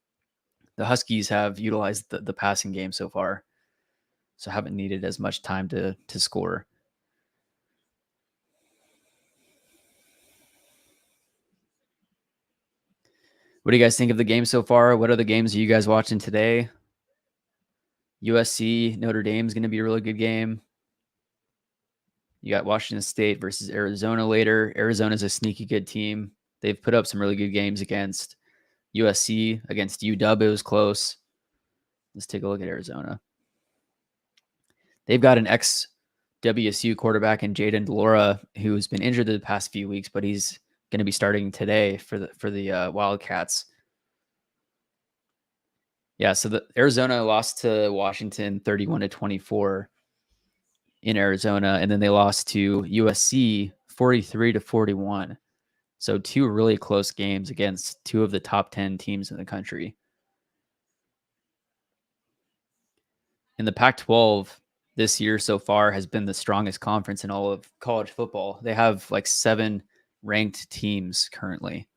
The Huskies have utilized the passing game so far, so haven't needed as much time to score. What do you guys think of the game so far? What are the games you guys watching today? USC, Notre Dame is going to be a really good game. You got Washington State versus Arizona later. Arizona's a sneaky good team. They've put up some really good games against USC, against UW. It was close. Let's take a look at Arizona. They've got an ex-WSU quarterback in Jaden Delora who's been injured the past few weeks, but he's going to be starting today for the Wildcats. Yeah, so the Arizona lost to Washington 31-24 in Arizona, and then they lost to USC 43-41. So two really close games against two of the top 10 teams in the country. In the Pac-12 this year so far has been the strongest conference in all of college football. They have like 7 ranked teams currently.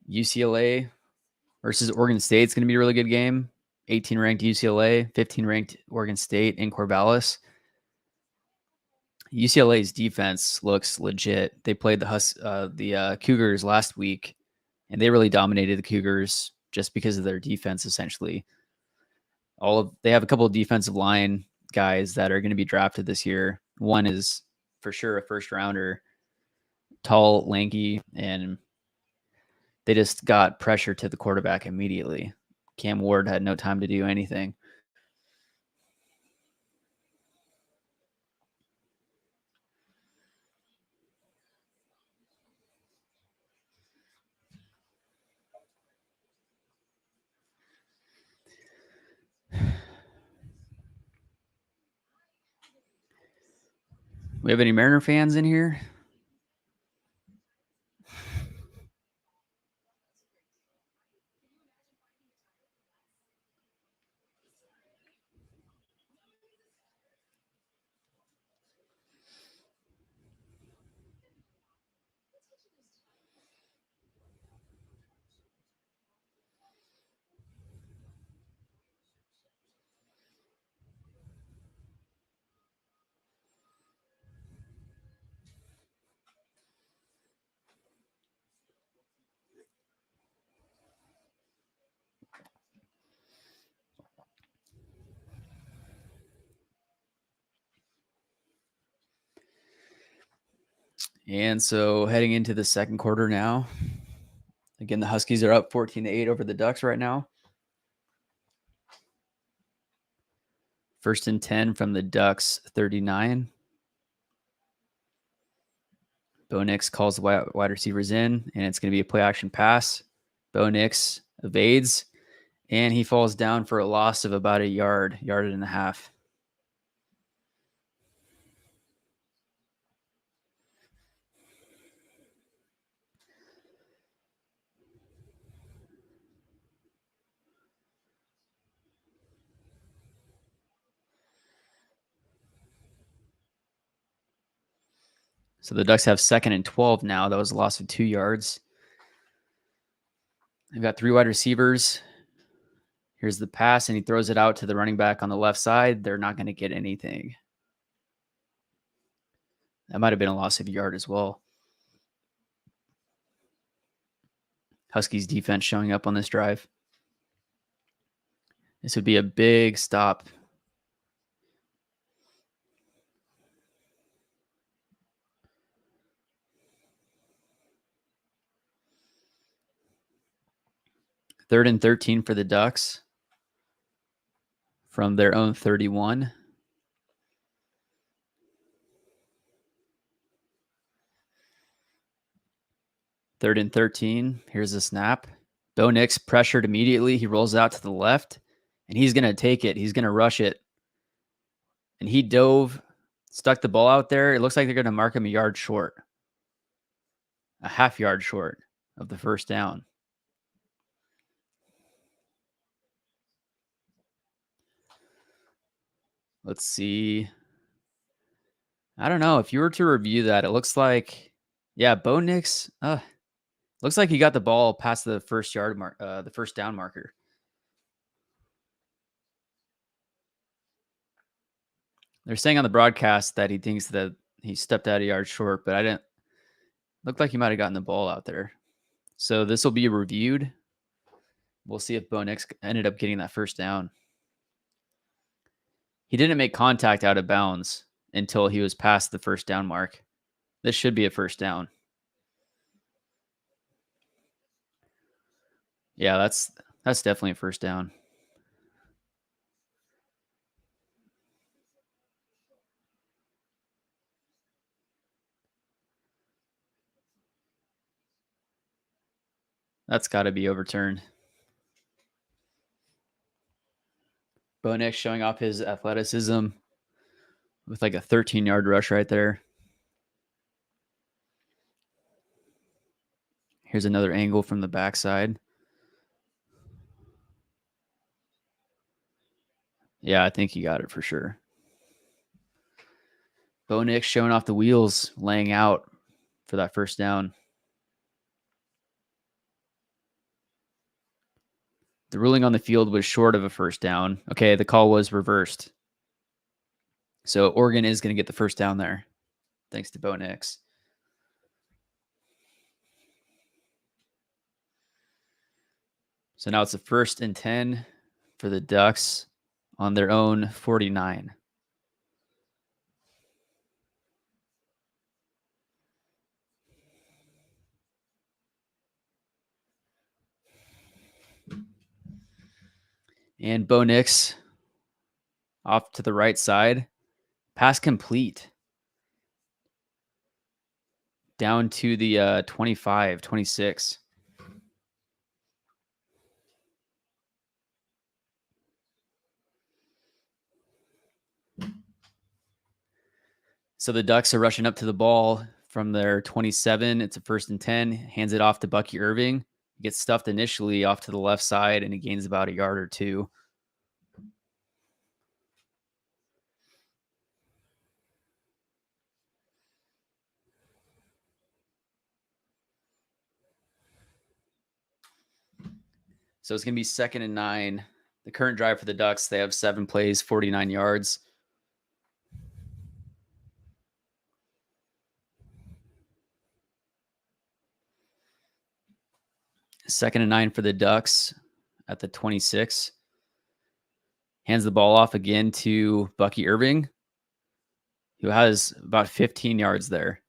UCLA versus Oregon State is going to be a really good game. 18 ranked UCLA, 15 ranked Oregon State in Corvallis. UCLA's defense looks legit. They played the Cougars last week, and they really dominated the Cougars just because of their defense. Essentially, they have a couple of defensive line guys that are going to be drafted this year. One is for sure a first rounder, tall, lanky, and they just got pressure to the quarterback immediately. Cam Ward had no time to do anything. We have any Mariner fans in here? And so heading into the second quarter now. Again, the Huskies are up 14-8 over the Ducks right now. 1st and 10 from the Ducks 39. Bo Nix calls the wide receivers in, and it's going to be a play action pass. Bo Nix evades, and he falls down for a loss of about a yard and a half. So the Ducks have 2nd and 12 now. That was a loss of 2 yards. They've got 3 wide receivers. Here's the pass, and he throws it out to the running back on the left side. They're not going to get anything. That might have been a loss of a yard as well. Huskies defense showing up on this drive. This would be a big stop. Third and 13 for the Ducks from their own 31. Third and 13. Here's the snap. Bo Nix pressured immediately. He rolls out to the left, and he's going to take it. He's going to rush it. And he dove, stuck the ball out there. It looks like they're going to mark him a yard short, a half yard short of the first down. Let's see. I don't know. If you were to review that, it looks like, yeah, Bo Nix, looks like he got the ball past the first yard mark, the first down marker. They're saying on the broadcast that he thinks that he stepped out a yard short, but I didn't look like he might have gotten the ball out there. So this will be reviewed. We'll see if Bo Nix ended up getting that first down. He didn't make contact out of bounds until he was past the first down mark. This should be a first down. Yeah, that's definitely a first down. That's got to be overturned. Bo Nix showing off his athleticism with like a 13-yard rush right there. Here's another angle from the backside. Yeah, I think he got it for sure. Bo Nix showing off the wheels, laying out for that first down. The ruling on the field was short of a first down. Okay, the call was reversed. So Oregon is going to get the first down there, thanks to Bo Nix. So now it's a 1st and 10 for the Ducks on their own 49. And Bo Nix off to the right side. Pass complete. Down to the 25, 26. So the Ducks are rushing up to the ball from their 27. It's a 1st and 10. Hands it off to Bucky Irving. Gets stuffed initially off to the left side, and he gains about a yard or two. So it's going to be 2nd and 9. The current drive for the Ducks, they have 7 plays, 49 yards. Second and 9 for the Ducks at the 26. Hands the ball off again to Bucky Irving, who has about 15 yards there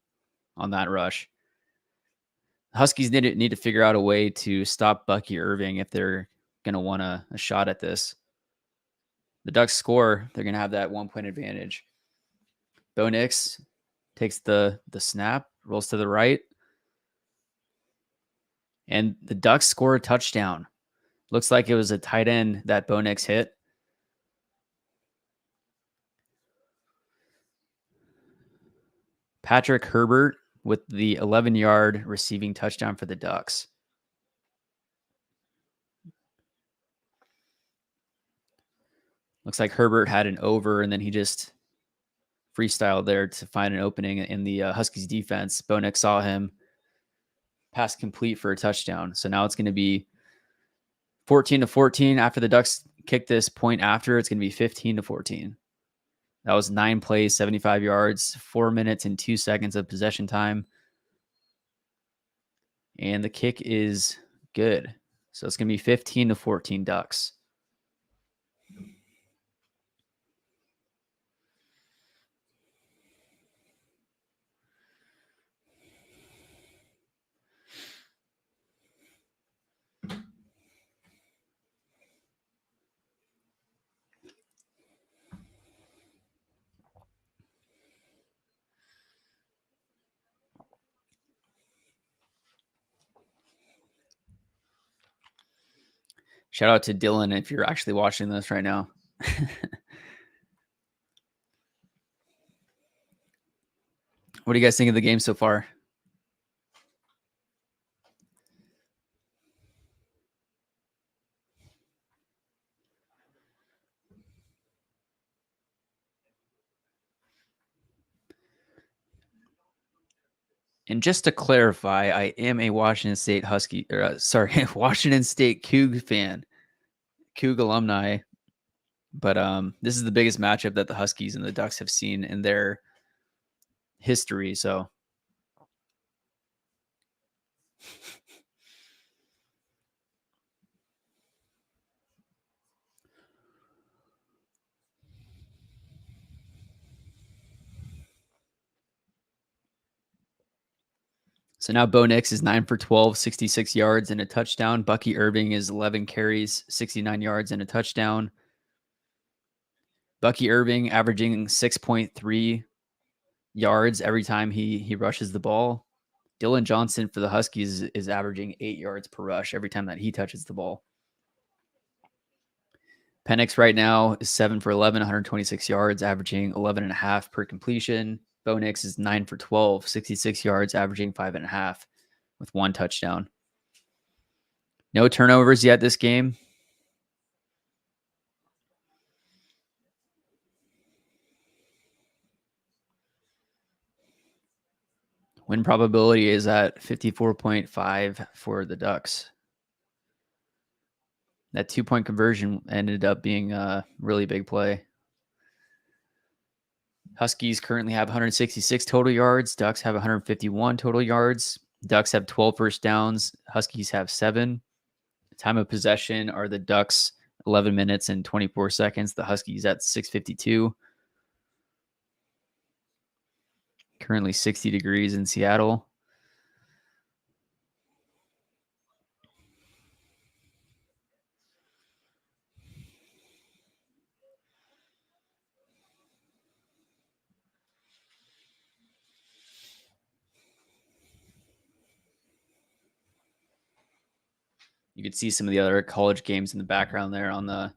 on that rush. The Huskies need to figure out a way to stop Bucky Irving if they're going to want a shot at this. The Ducks score, they're going to have that 1-point advantage. Bo Nix takes the snap, rolls to the right, and the Ducks score a touchdown. Looks like it was a tight end that Bo Nix hit. Patrick Herbert with the 11-yard receiving touchdown for the Ducks. Looks like Herbert had an over, and then he just freestyled there to find an opening in the Huskies defense. Bo Nix saw him, pass complete for a touchdown. So now it's going to be 14-14. After the Ducks kick this point after, it's going to be 15-14. That was 9 plays, 75 yards, 4 minutes and 2 seconds of possession time. And the kick is good. So it's going to be 15-14 Ducks. Shout out to Dylan if you're actually watching this right now. What do you guys think of the game so far? And just to clarify, I am a Washington State Washington State Coug fan, Coug alumni. But this is the biggest matchup that the Huskies and the Ducks have seen in their history. So now Bo Nix is 9 for 12, 66 yards and a touchdown. Bucky Irving is 11 carries, 69 yards and a touchdown. Bucky Irving averaging 6.3 yards every time he rushes the ball. Dylan Johnson for the Huskies is averaging 8 yards per rush every time that he touches the ball. Penix right now is 7 for 11, 126 yards, averaging 11.5 per completion. Bo Nix is 9 for 12, 66 yards, averaging 5.5 with 1 touchdown. No turnovers yet this game. Win probability is at 54.5 for the Ducks. That 2-point conversion ended up being a really big play. Huskies currently have 166 total yards. Ducks have 151 total yards. Ducks have 12 first downs. Huskies have 7. Time of possession are the Ducks 11 minutes and 24 seconds. The Huskies at 6:52. Currently 60 degrees in Seattle. You could see some of the other college games in the background there on the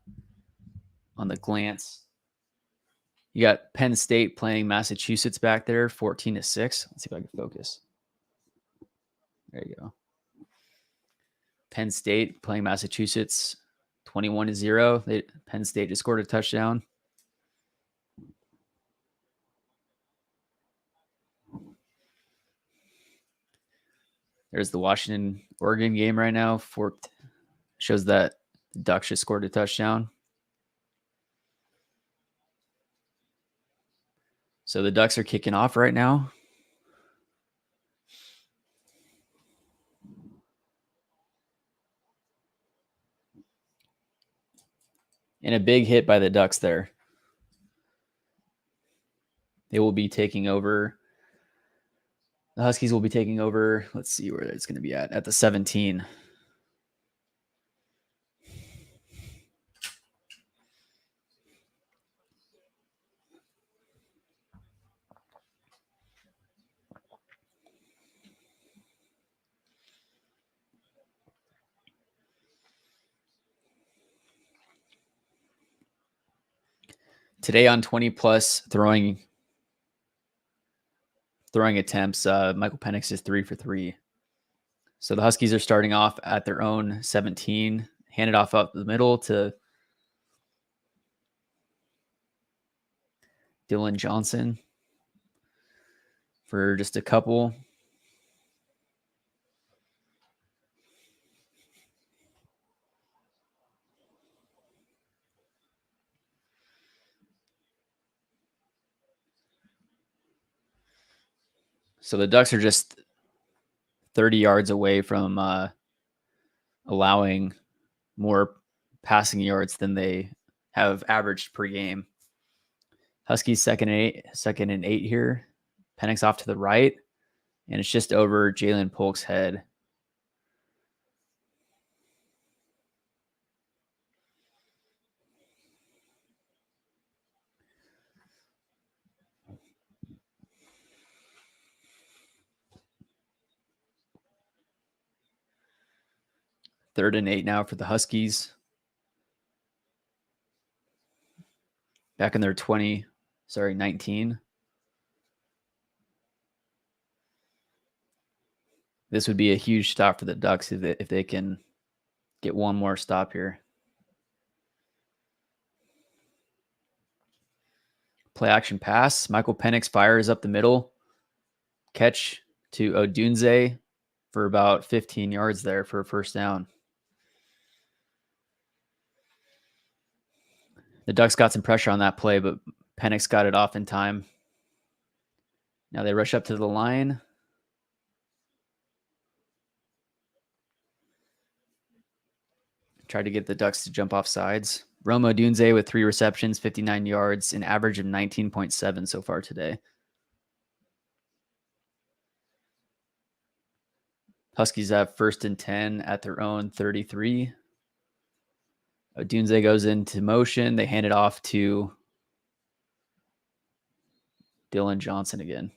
glance. You got Penn State playing Massachusetts back there, 14-6. Let's see if I can focus. There you go. Penn State playing Massachusetts, 21-0. Penn State just scored a touchdown. There's the Washington-Oregon game right now. Shows that the Ducks just scored a touchdown. So the Ducks are kicking off right now. And a big hit by the Ducks there. They will be taking over. The Huskies will be taking over. Let's see where it's going to be at the 17. Today on 20+ throwing attempts, Michael Penix is 3 for 3. So the Huskies are starting off at their own 17, handed off up the middle to Dylan Johnson for just a couple. So the Ducks are just 30 yards away from allowing more passing yards than they have averaged per game. Huskies second and 8 here. Penix off to the right, and it's just over Jalen Polk's head. Third and 8 now for the Huskies. Back in their 19. This would be a huge stop for the Ducks if they can get one more stop here. Play action pass. Michael Penix fires up the middle. Catch to Odunze for about 15 yards there for a first down. The Ducks got some pressure on that play, but Penix got it off in time. Now they rush up to the line. Tried to get the Ducks to jump off sides. Rome Odunze with 3 receptions, 59 yards, an average of 19.7 so far today. Huskies have 1st and 10 at their own 33. Odunze goes into motion. They hand it off to Dylan Johnson again.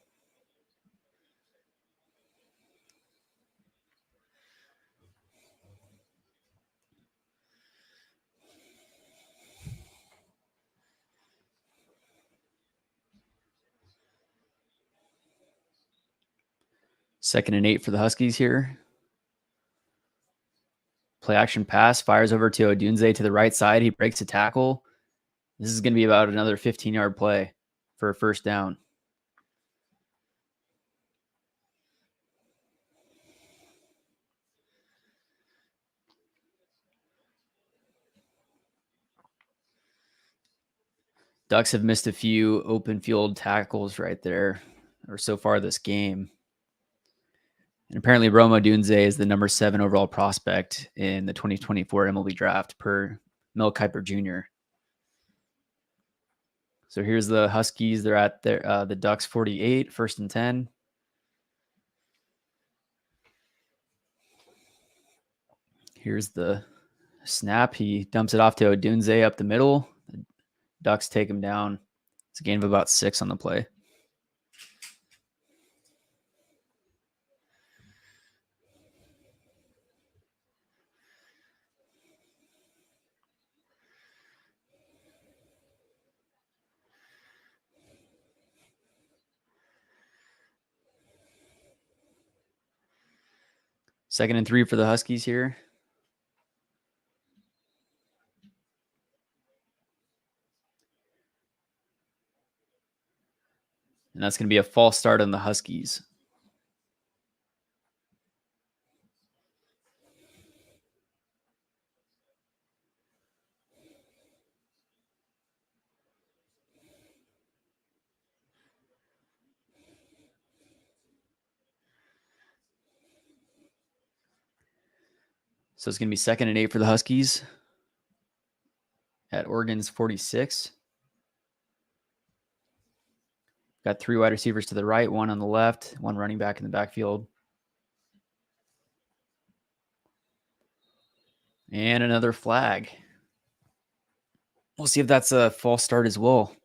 Second and 8 for the Huskies here. Play action pass, fires over to Odunze to the right side. He breaks a tackle. This is going to be about another 15-yard play for a first down. Ducks have missed a few open field tackles right there, or so far this game. And apparently Rome Odunze is the number 7 overall prospect in the 2024 MLB draft per Mel Kiper Jr. So here's the Huskies. They're at the Ducks 48, 1st and 10. Here's the snap. He dumps it off to Odunze up the middle. The Ducks take him down. It's a gain of about 6 on the play. Second and 3 for the Huskies here. And that's going to be a false start on the Huskies. So it's going to be 2nd and 8 for the Huskies at Oregon's 46. Got 3 wide receivers to the right, 1 on the left, 1 running back in the backfield. And another flag. We'll see if that's a false start as well.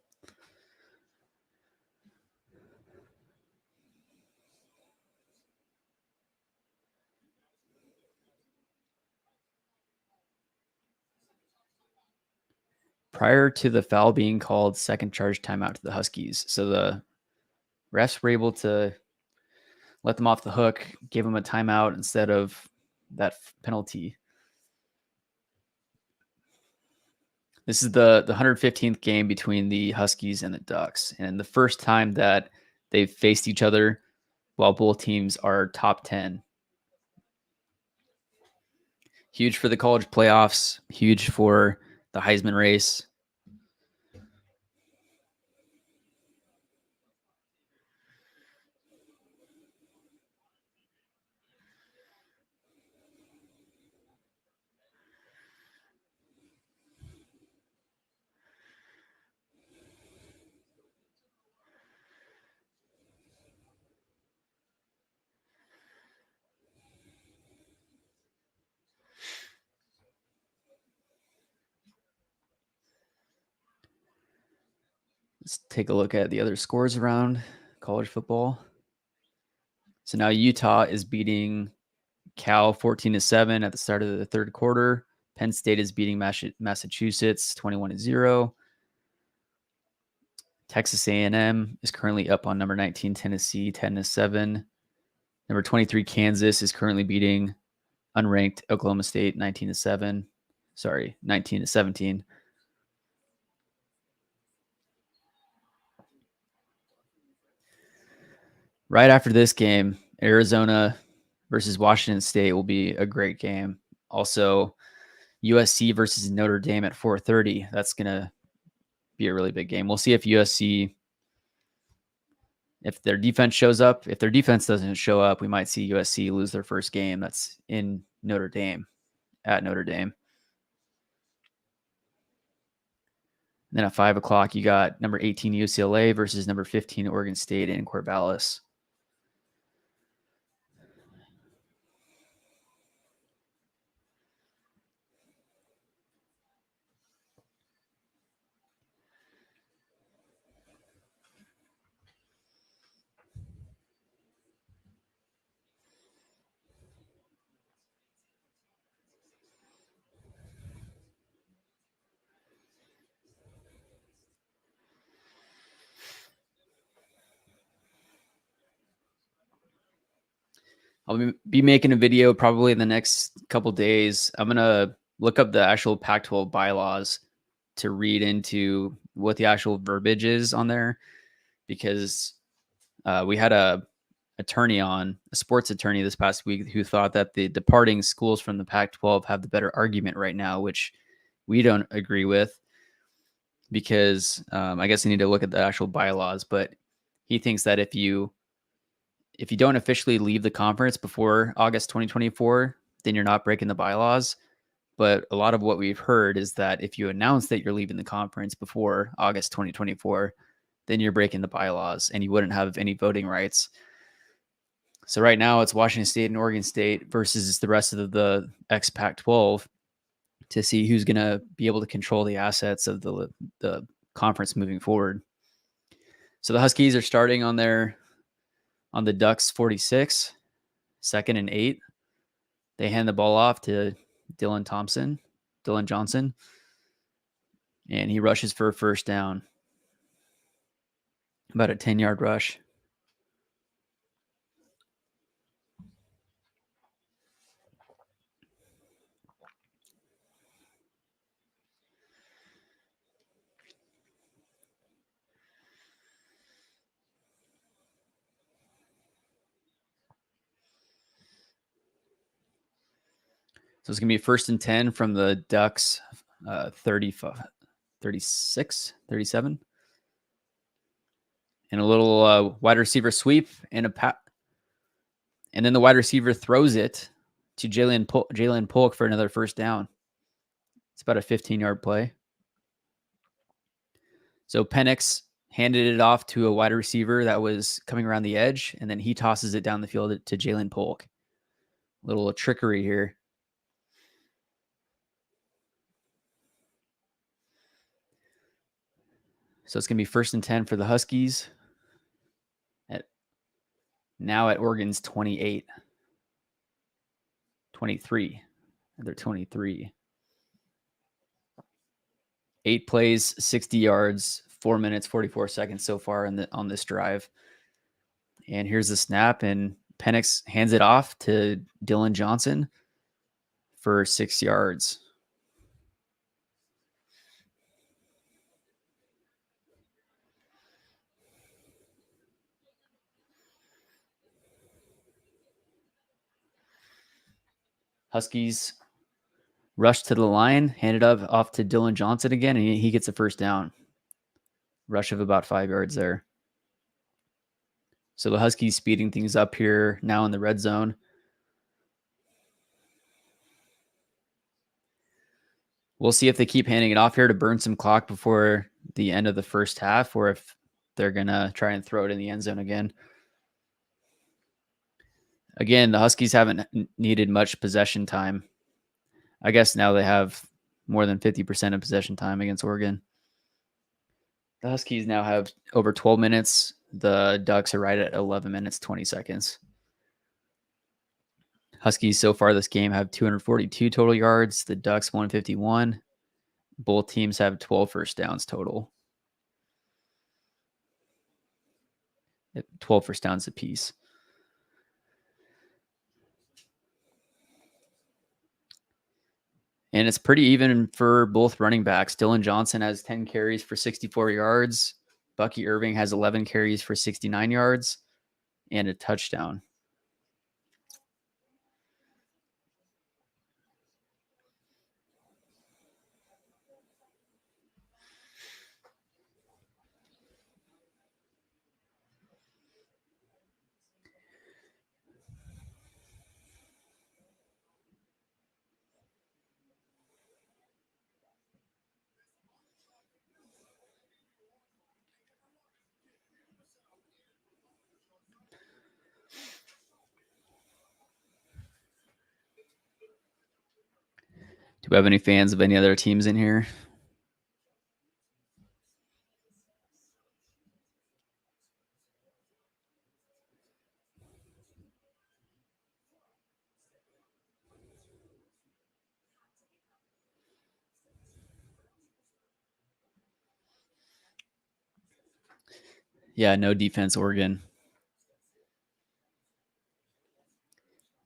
Prior to the foul being called, second charge timeout to the Huskies. So the refs were able to let them off the hook, give them a timeout instead of that penalty. This is the 115th game between the Huskies and the Ducks, and the first time that they've faced each other while both teams are top 10. Huge for the college playoffs, huge for the Heisman race. Let's take a look at the other scores around college football. So now Utah is beating Cal 14-7 at the start of the third quarter. Penn State is beating Massachusetts 21-0. Texas A&M is currently up on number 19 Tennessee 10-7. Number 23 Kansas is currently beating unranked Oklahoma State 19-7. Sorry, 19-17. Right after this game, Arizona versus Washington State will be a great game. Also, USC versus Notre Dame at 4:30. That's going to be a really big game. We'll see if USC, if their defense shows up. If their defense doesn't show up, we might see USC lose their first game. That's in Notre Dame, at Notre Dame. And then at 5 o'clock, you got number 18 UCLA versus number 15 Oregon State in Corvallis. I'll be making a video probably in the next couple days. I'm going to look up the actual Pac-12 bylaws to read into what the actual verbiage is on there, because we had a sports attorney this past week who thought that the departing schools from the Pac-12 have the better argument right now, which we don't agree with, because I guess you need to look at the actual bylaws. But he thinks that if you don't officially leave the conference before August 2024, then you're not breaking the bylaws. But a lot of what we've heard is that if you announce that you're leaving the conference before August 2024, then you're breaking the bylaws and you wouldn't have any voting rights. So right now it's Washington State and Oregon State versus the rest of the ex-Pac-12 to see who's going to be able to control the assets of the conference moving forward. So the Huskies are starting on the Ducks 46, 2nd and 8. They hand the ball off to Dylan Johnson, and he rushes for a first down. About a 10-yard rush. So it's going to be 1st and 10 from the Ducks 36, 37. And a little wide receiver sweep and and then the wide receiver throws it to Jalen Polk for another first down. It's about a 15-yard play. So Penix handed it off to a wide receiver that was coming around the edge, and then he tosses it down the field to Jalen Polk. A little trickery here. So it's going to be 1st and 10 for the Huskies. Now at Oregon's 23. They're 23. 8 plays, 60 yards, 4 minutes, 44 seconds so far on this drive. And here's the snap, and Penix hands it off to Dylan Johnson for 6 yards. Huskies rush to the line, hand it off to Dylan Johnson again, and he gets a first down. Rush of about 5 yards there. So the Huskies speeding things up here now in the red zone. We'll see if they keep handing it off here to burn some clock before the end of the first half, or if they're going to try and throw it in the end zone again. Again, the Huskies haven't needed much possession time. I guess now they have more than 50% of possession time against Oregon. The Huskies now have over 12 minutes. The Ducks are right at 11 minutes, 20 seconds. Huskies so far this game have 242 total yards. The Ducks 151. Both teams have 12 first downs total. 12 first downs apiece. And it's pretty even for both running backs. Dylan Johnson has 10 carries for 64 yards. Bucky Irving has 11 carries for 69 yards and a touchdown. Do we have any fans of any other teams in here? Yeah, no defense, Oregon.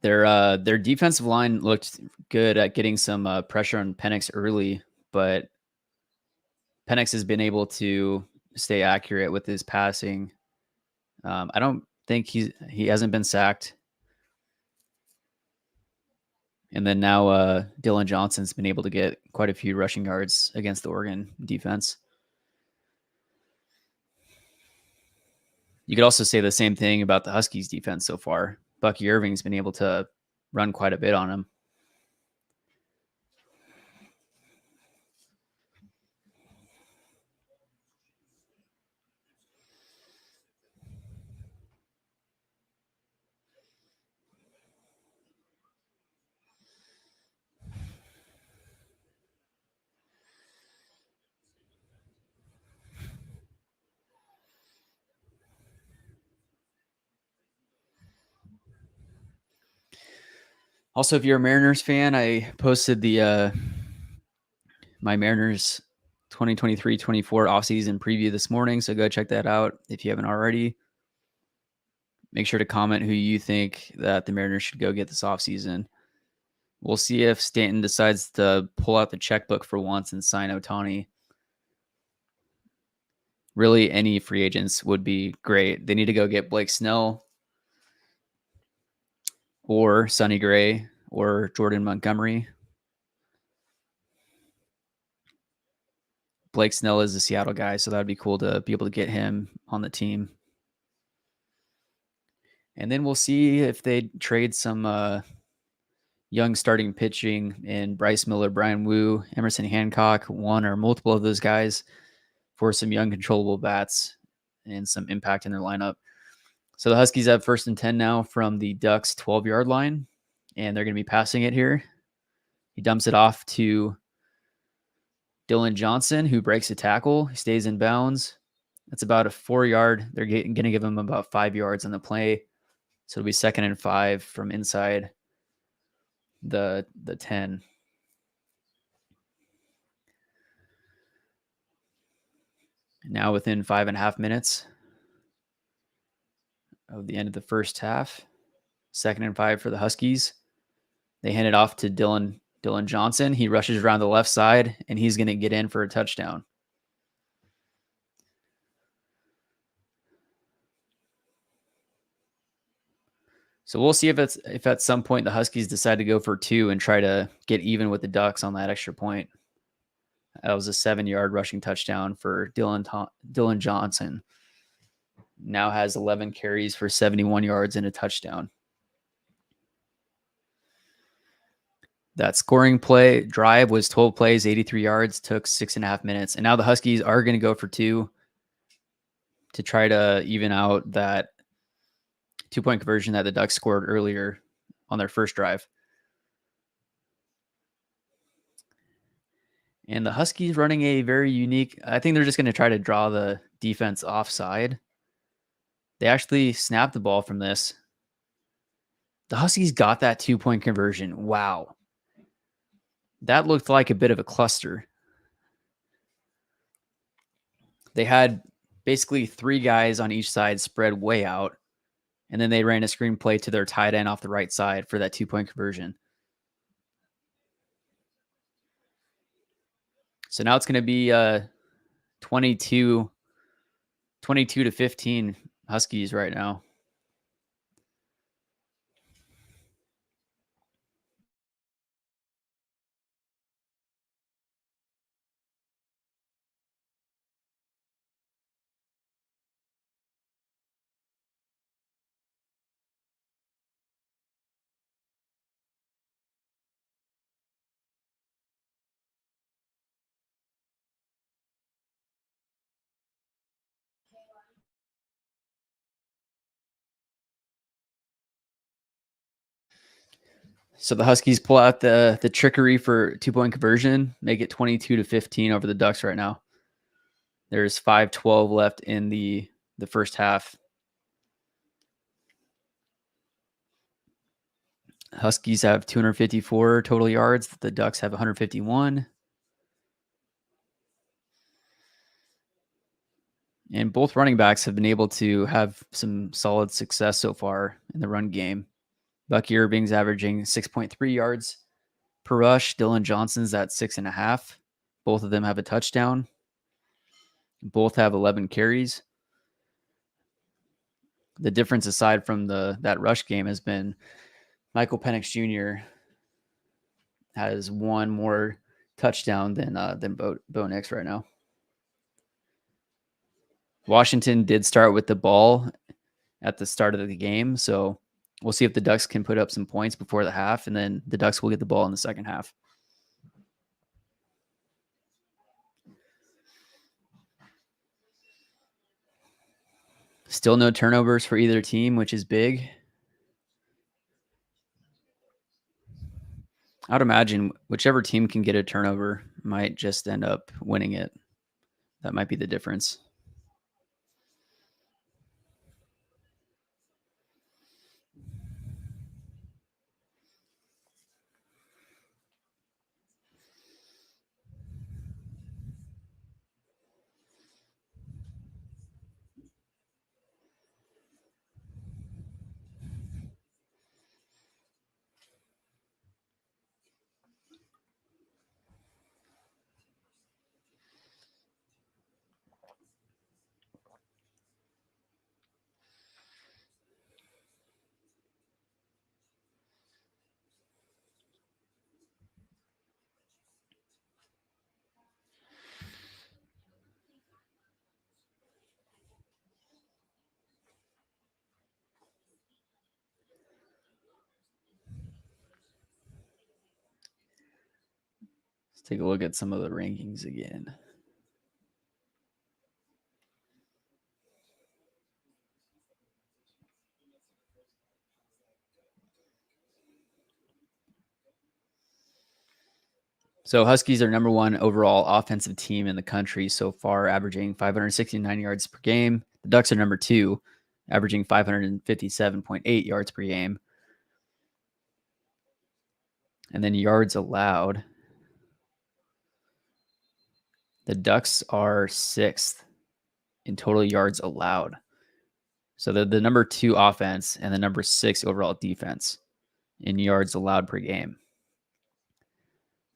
Their defensive line looked good at getting some pressure on Penix early, but Penix has been able to stay accurate with his passing. I don't think he hasn't been sacked. And then now Dylan Johnson's been able to get quite a few rushing yards against the Oregon defense. You could also say the same thing about the Huskies defense so far. Bucky Irving's been able to run quite a bit on him. Also, if you're a Mariners fan, I posted the my Mariners 2023-24 offseason preview this morning, so go check that out if you haven't already. Make sure to comment who you think that the Mariners should go get this offseason. We'll see if Stanton decides to pull out the checkbook for once and sign Ohtani. Really, any free agents would be great. They need to go get Blake Snell or Sonny Gray or Jordan Montgomery. Blake Snell is a Seattle guy, so that would be cool to be able to get him on the team. And then we'll see if they trade some young starting pitching in Bryce Miller, Brian Wu, Emerson Hancock, one or multiple of those guys for some young controllable bats and some impact in their lineup. So the Huskies have 1st and 10 now from the Ducks 12-yard line, and they're going to be passing it here. He dumps it off to Dylan Johnson, who breaks a tackle. He stays in bounds. That's about a 4-yard. They're going to give him about 5 yards on the play. So it'll be 2nd and 5 from inside the 10. Now within 5.5 minutes of the end of the first half, 2nd and 5 for the Huskies. They hand it off to Dylan Johnson. He rushes around the left side, and he's going to get in for a touchdown. So we'll see if at some point the Huskies decide to go for 2 and try to get even with the Ducks on that extra point. That was a 7-yard rushing touchdown for Dylan Johnson. Now has 11 carries for 71 yards and a touchdown. That scoring play drive was 12 plays, 83 yards, took 6.5 minutes. And now the Huskies are going to go for 2 to try to even out that 2-point conversion that the Ducks scored earlier on their first drive. And the Huskies running a very unique, I think they're just going to try to draw the defense offside. They actually snapped the ball from this. The Huskies got that 2-point conversion. Wow. That looked like a bit of a cluster. They had basically 3 guys on each side spread way out, and then they ran a screen play to their tight end off the right side for that 2-point conversion. So now it's going to be 22 to 15 Huskies right now. So the Huskies pull out the trickery for 2-point conversion, make it 22-15 over the Ducks right now. There's 5:12 left in the first half. Huskies have 254 total yards. The Ducks have 151. And both running backs have been able to have some solid success so far in the run game. Bucky Irving's averaging 6.3 yards per rush. Dylan Johnson's at 6.5. Both of them have a touchdown. Both have 11 carries. The difference aside from that rush game has been Michael Penix Jr. has one more touchdown than Bo Nix right now. Washington did start with the ball at the start of the game, so we'll see if the Ducks can put up some points before the half, and then the Ducks will get the ball in the second half. Still no turnovers for either team, which is big. I would imagine whichever team can get a turnover might just end up winning it. That might be the difference. Let's take a look at some of the rankings again. So Huskies are number one overall offensive team in the country so far, averaging 569 yards per game. The Ducks are number two, averaging 557.8 yards per game. And then yards allowed. The Ducks are sixth in total yards allowed. So they're the number two offense and the number 6 overall defense in yards allowed per game.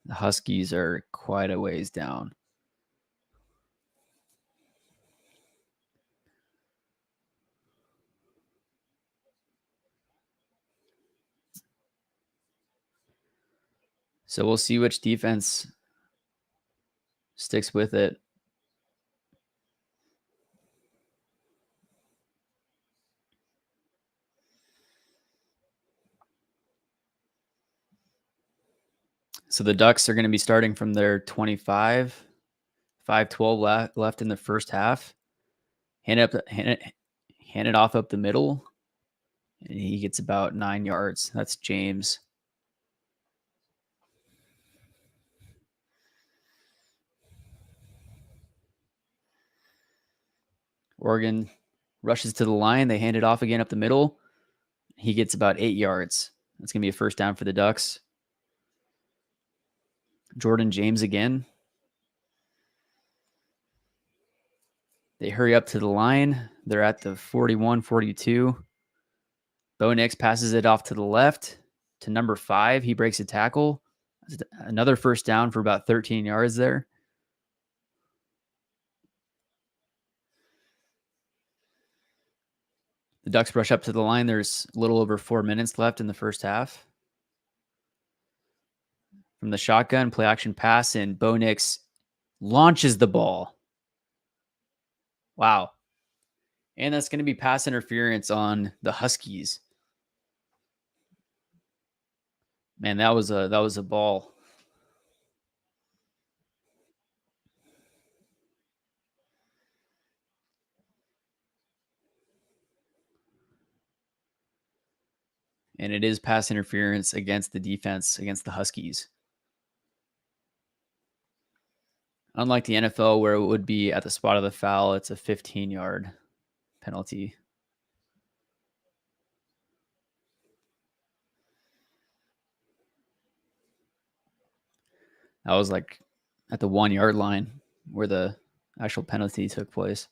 The Huskies are quite a ways down. So we'll see which defense sticks with it. So the Ducks are going to be starting from their 25, 5:12 left in the first half. Hand it off up the middle, and he gets about 9 yards. That's James. Oregon rushes to the line. They hand it off again up the middle. He gets about 8 yards. That's going to be a first down for the Ducks. Jordan James again. They hurry up to the line. They're at the 41, 42. Bo Nix passes it off to the left to number 5. He breaks a tackle. Another first down for about 13 yards there. The Ducks rush up to the line. There's a little over 4 minutes left in the first half. From the shotgun, play action pass, and Bo Nix launches the ball. Wow. And that's going to be pass interference on the Huskies. Man, that was a ball. And it is pass interference against the defense, against the Huskies. Unlike the NFL, where it would be at the spot of the foul, it's a 15-yard penalty. That was like at the 1-yard line where the actual penalty took place.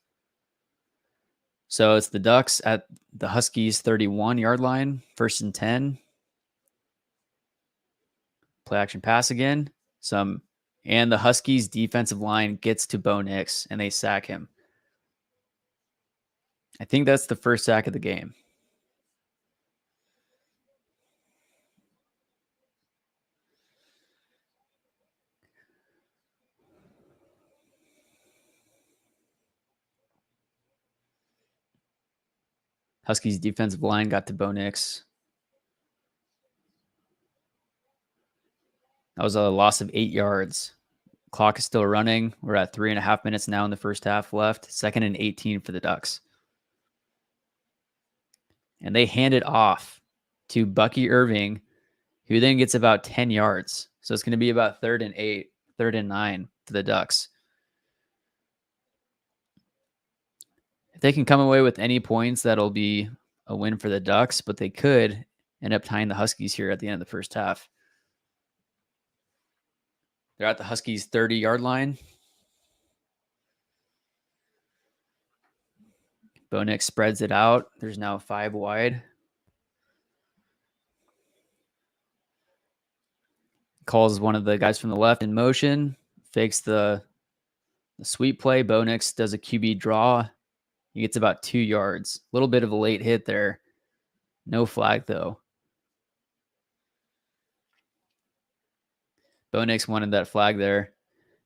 So it's the Ducks at the Huskies 31-yard line, 1st and 10. Play action pass again. And the Huskies defensive line gets to Bo Nix and they sack him. I think that's the first sack of the game. Huskies defensive line got to Bo Nix. That was a loss of 8 yards. Clock is still running. We're at 3.5 minutes now in the first half left. 2nd and 18 for the Ducks. And they hand it off to Bucky Irving, who then gets about 10 yards. So it's going to be about 3rd and 8, 3rd and 9 for the Ducks. If they can come away with any points, that'll be a win for the Ducks, but they could end up tying the Huskies here at the end of the first half. They're at the Huskies 30-yard line. Bo Nix spreads it out. There's now 5 wide. Calls one of the guys from the left in motion. Fakes the sweep play. Bo Nix does a QB draw. He gets about 2 yards. A little bit of a late hit there. No flag, though. Bo Nix wanted that flag there.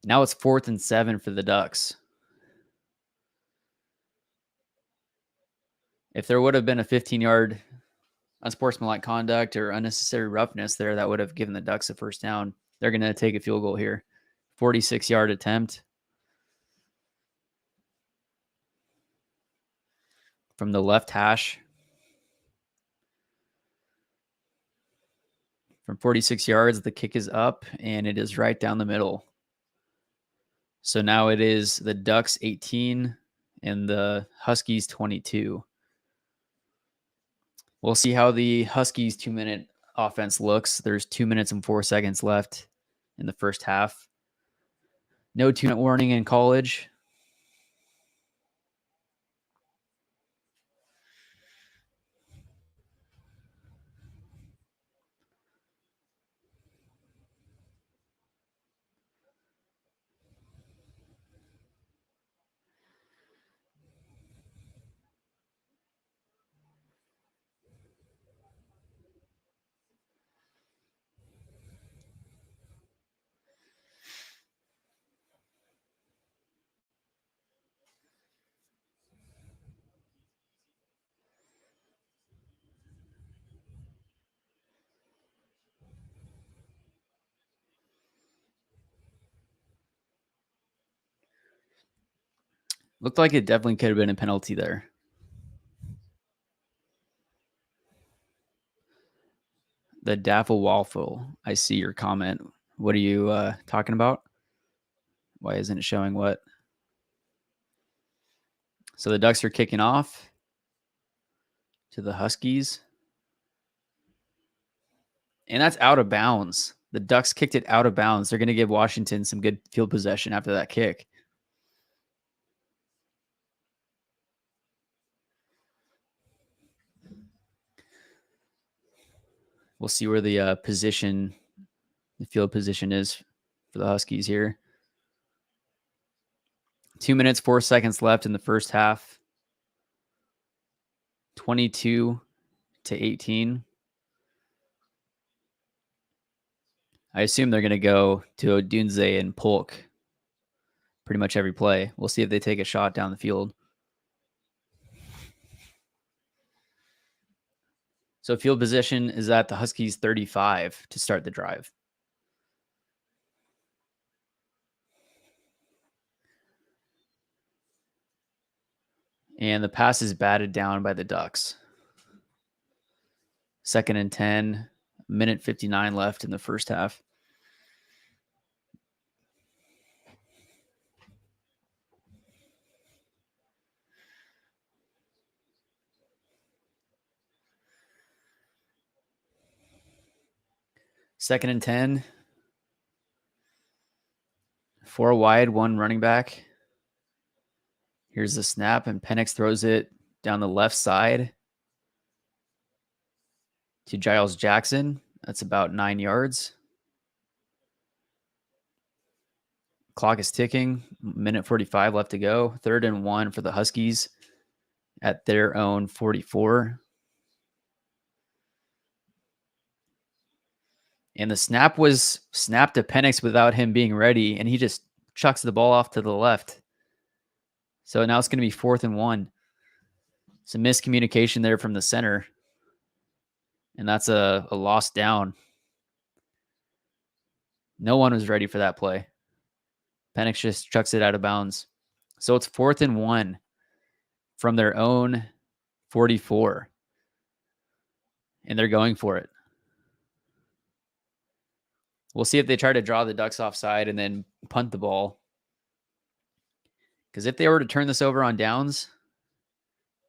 Now it's 4th and 7 for the Ducks. If there would have been a 15-yard unsportsmanlike conduct or unnecessary roughness there, that would have given the Ducks a first down. They're going to take a field goal here. 46-yard attempt from the left hash. From 46 yards, the kick is up, and it is right down the middle. So now it is the Ducks 18 and the Huskies 22. We'll see how the Huskies 2-minute offense looks. There's 2 minutes and 4 seconds left in the first half. No 2-minute warning in college. Looked like it definitely could have been a penalty there. The Daffle Waffle. I see your comment. What are you talking about? Why isn't it showing what? So the Ducks are kicking off to the Huskies. And that's out of bounds. The Ducks kicked it out of bounds. They're going to give Washington some good field possession after that kick. We'll see where the field position is for the Huskies here. 2 minutes, 4 seconds left in the first half. 22-18. I assume they're going to go to Odunze and Polk pretty much every play. We'll see if they take a shot down the field. So field position is at the Huskies 35 to start the drive. And the pass is batted down by the Ducks. 2nd and 10, minute 59 left in the first half. Second and 10, 4 wide, 1 running back. Here's the snap, and Penix throws it down the left side to Giles Jackson. That's about 9 yards. Clock is ticking. Minute 45 left to go. 3rd and 1 for the Huskies at their own 44. And the snap was snapped to Penix without him being ready, and he just chucks the ball off to the left. So now it's going to be 4th and 1. Some miscommunication there from the center. And that's a lost down. No one was ready for that play. Penix just chucks it out of bounds. So it's 4th and 1 from their own 44. And they're going for it. We'll see if they try to draw the Ducks offside and then punt the ball. Because if they were to turn this over on downs,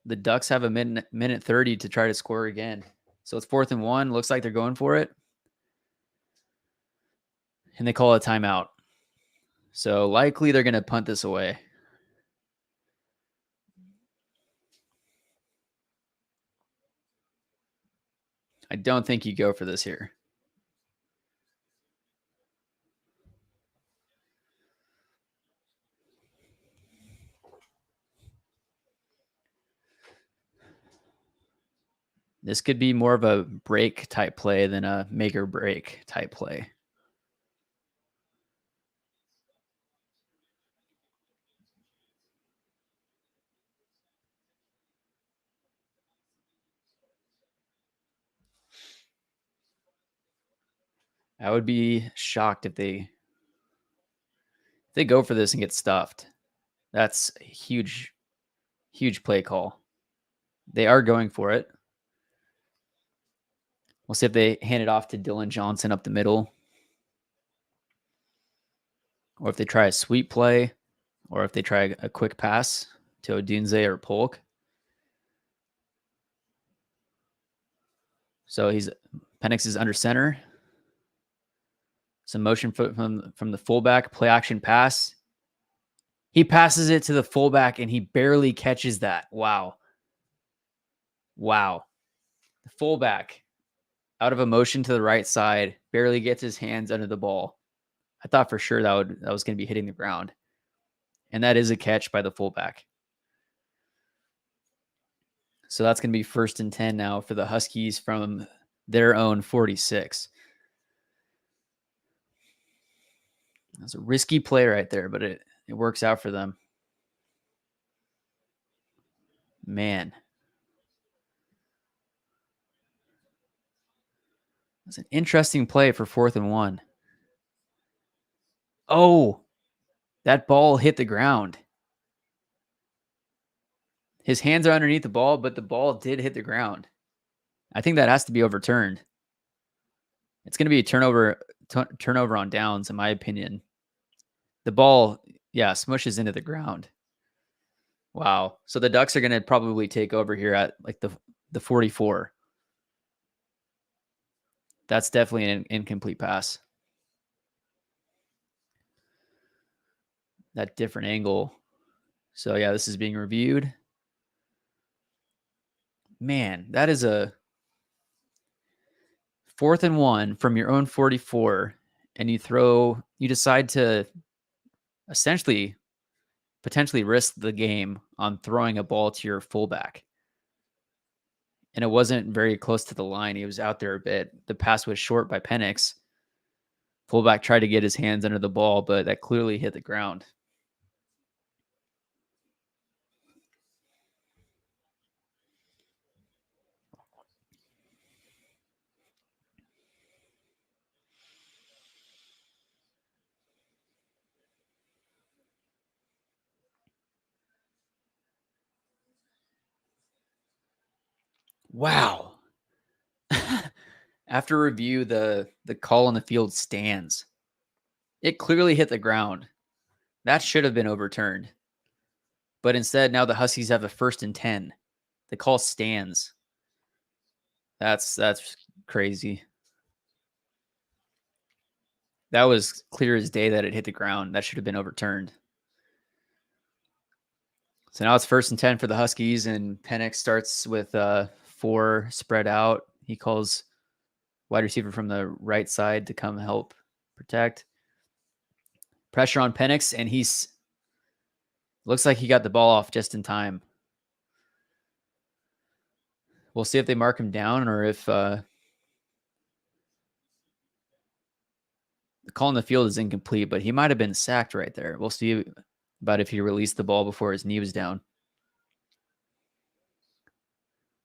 the Ducks have a minute 30 to try to score again. So it's 4th and 1. Looks like they're going for it. And they call a timeout. So likely they're going to punt this away. I don't think you go for this here. This could be more of a break type play than a make or break type play. I would be shocked if they go for this and get stuffed. That's a huge play call. They are going for it. We'll see if they hand it off to Dylan Johnson up the middle, or if they try a sweep play, or if they try a quick pass to Odunze or Polk. So Penix is under center. Some motion from the fullback, play action pass. He passes it to the fullback and he barely catches that. Wow. The fullback, out of a motion to the right side, barely gets his hands under the ball. I thought for sure that was going to be hitting the ground. And that is a catch by the fullback. So that's going to be 1st and 10 now for the Huskies from their own 46. That's a risky play right there, but it works out for them. Man. That's an interesting play for 4th and 1. Oh, that ball hit the ground. His hands are underneath the ball, but the ball did hit the ground. I think that has to be overturned. It's going to be a turnover on downs, in my opinion. The ball, smushes into the ground. Wow. So the Ducks are going to probably take over here at like the 44. That's definitely an incomplete pass. That different angle. So yeah, this is being reviewed. Man, that is a 4th and 1 from your own 44, and you decide to essentially potentially risk the game on throwing a ball to your fullback. And it wasn't very close to the line. He was out there a bit. The pass was short by Penix. Fullback tried to get his hands under the ball, but that clearly hit the ground. Wow. After review, the call on the field stands. It clearly hit the ground. That should have been overturned. But instead, now the Huskies have a 1st and 10. The call stands. That's crazy. That was clear as day that it hit the ground. That should have been overturned. So now it's 1st and 10 for the Huskies, and Penix starts with 4 spread out. He calls wide receiver from the right side to come help protect. Pressure on Penix, and he's looks like he got the ball off just in time. We'll see if they mark him down or if the call on the field is incomplete, but he might have been sacked right there. We'll see about if he released the ball before his knee was down.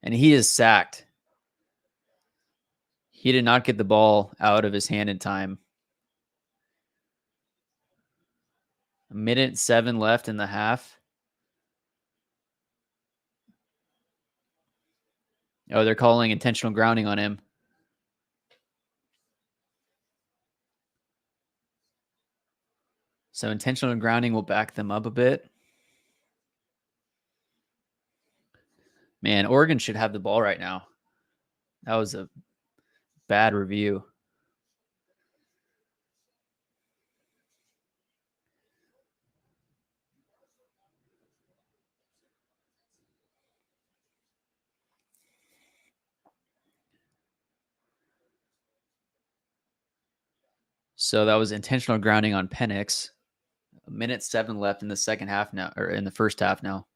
And he is sacked. He did not get the ball out of his hand in time. 1:07 left in the half. Oh, they're calling intentional grounding on him. So intentional grounding will back them up a bit. Man, Oregon should have the ball right now. That was a bad review. So that was intentional grounding on Penix. 1:07 left in the second half now, or in the first half now.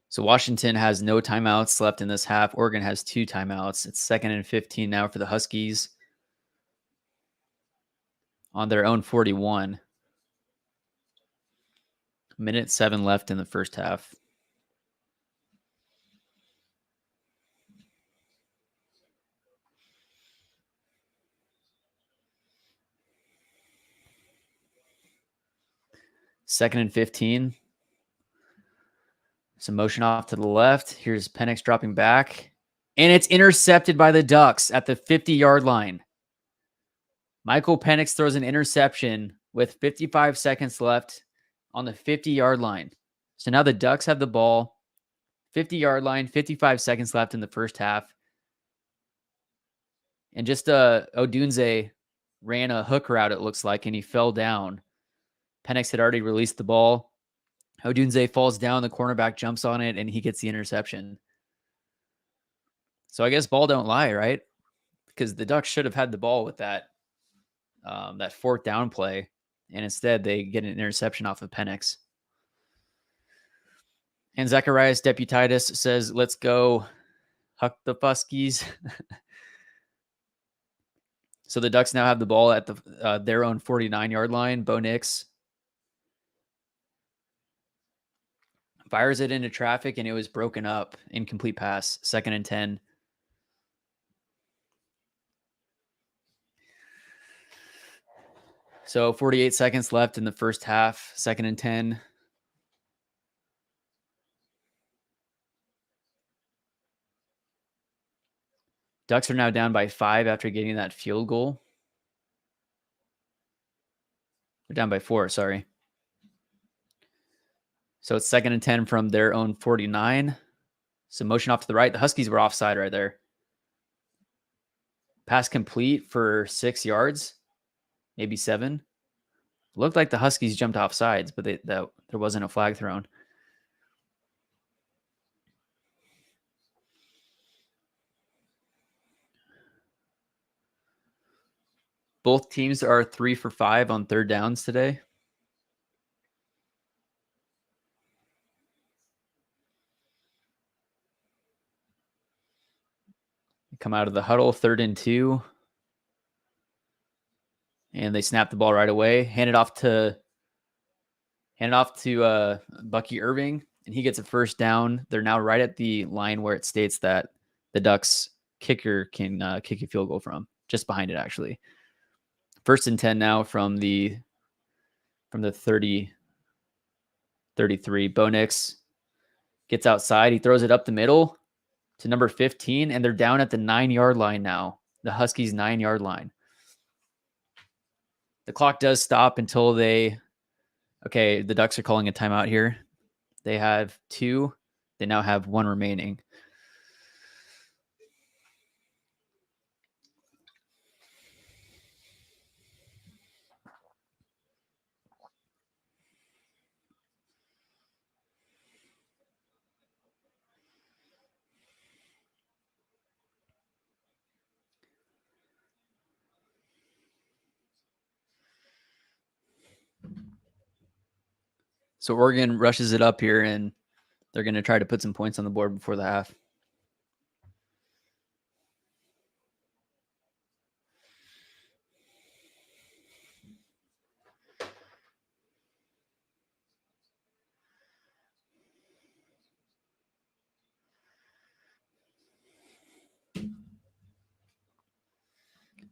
So Washington has no timeouts left in this half. Oregon has 2 timeouts. It's 2nd and 15 now for the Huskies on their own 41. 1:07 left in the first half. Second and 15. Some motion off to the left. Here's Penix dropping back. And it's intercepted by the Ducks at the 50-yard line. Michael Penix throws an interception with 55 seconds left on the 50-yard line. So now the Ducks have the ball. 50-yard line, 55 seconds left in the first half. And just Odunze ran a hook route, it looks like, and he fell down. Penix had already released the ball. Odunze falls down, the cornerback jumps on it, and he gets the interception. So I guess ball don't lie, right? Because the Ducks should have had the ball with that 4th down play, and instead they get an interception off of Penix. And Zacharias Deputitis says, "Let's go, Huck the Fuskies." So the Ducks now have the ball at their own 49-yard line. Bo Nix fires it into traffic, and it was broken up. Incomplete pass. 2nd and 10. So 48 seconds left in the first half. 2nd and 10. Ducks are now down by 5 after getting that field goal. They're down by 4, sorry. So it's 2nd and 10 from their own 49. So motion off to the right. The Huskies were offside right there. Pass complete for 6 yards, maybe 7. Looked like the Huskies jumped off sides, but there wasn't a flag thrown. Both teams are 3 for 5 on 3rd downs today. Come out of the huddle, 3rd and 2. And they snap the ball right away. Hand it off to Bucky Irving, and he gets a 1st down. They're now right at the line where it states that the Ducks kicker can kick a field goal from, just behind it, actually. First and 10 now from the 30, 33. Bo Nix gets outside. He throws it up the middle to number 15, and they're down at the 9-yard line now. The Huskies' 9-yard line. The clock does stop until the Ducks are calling a timeout here. They have 2. They now have 1 remaining. So Oregon rushes it up here, and they're going to try to put some points on the board before the half.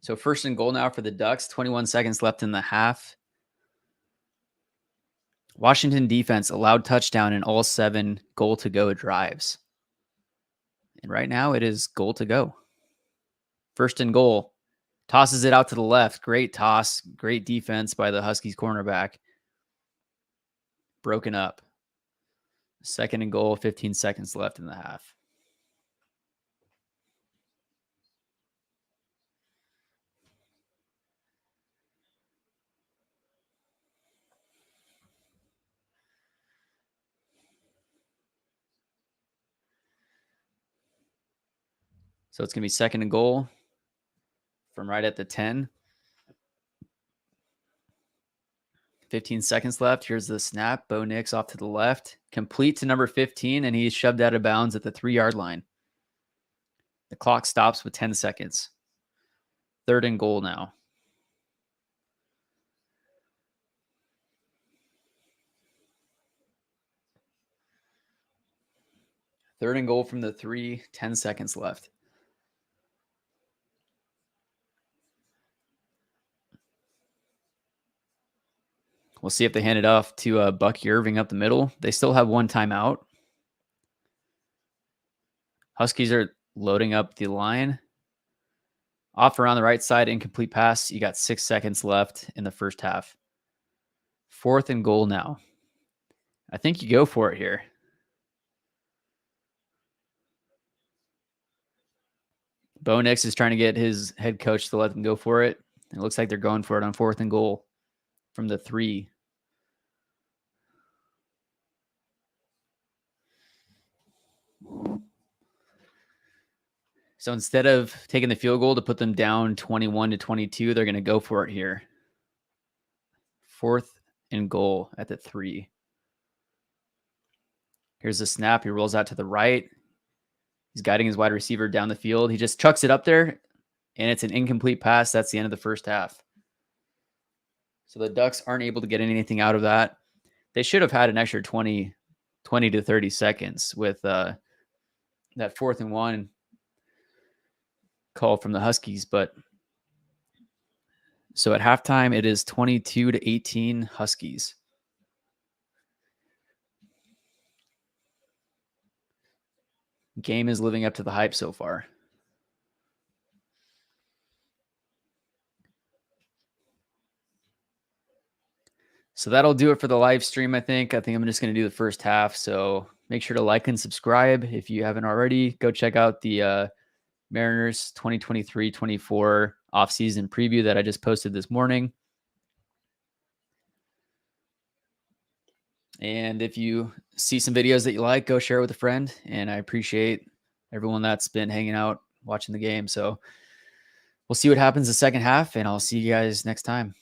So first and goal now for the Ducks. 21 seconds left in the half. Washington defense allowed touchdown in all 7 goal-to-go drives. And right now it is goal to go. First and goal. Tosses it out to the left. Great toss. Great defense by the Huskies cornerback. Broken up. Second and goal, 15 seconds left in the half. So it's going to be second and goal from right at the 10. 15 seconds left. Here's the snap. Bo Nix off to the left. Complete to number 15, and he's shoved out of bounds at the 3-yard line. The clock stops with 10 seconds. Third and goal now. Third and goal from the 3, 10 seconds left. We'll see if they hand it off to Bucky Irving up the middle. They still have 1 timeout. Huskies are loading up the line. Off around the right side, incomplete pass. You got 6 seconds left in the first half. Fourth and goal now. I think you go for it here. Bo Nix is trying to get his head coach to let them go for it. It looks like they're going for it on fourth and goal from the 3. So instead of taking the field goal to put them down 21-22, they're going to go for it here. Fourth and goal at the 3. Here's the snap. He rolls out to the right. He's guiding his wide receiver down the field. He just chucks it up there, and it's an incomplete pass. That's the end of the first half. So the Ducks aren't able to get anything out of that. They should have had an extra 20 to 30 seconds with that 4th and 1 call from the Huskies. But so at halftime, it is 22-18 Huskies. Game is living up to the hype so far. So that'll do it for the live stream, I think. I'm just going to do the first half. So make sure to like and subscribe if you haven't already. Go check out the Mariners 2023-24 offseason preview that I just posted this morning. And if you see some videos that you like, go share it with a friend. And I appreciate everyone that's been hanging out, watching the game. So we'll see what happens the second half, and I'll see you guys next time.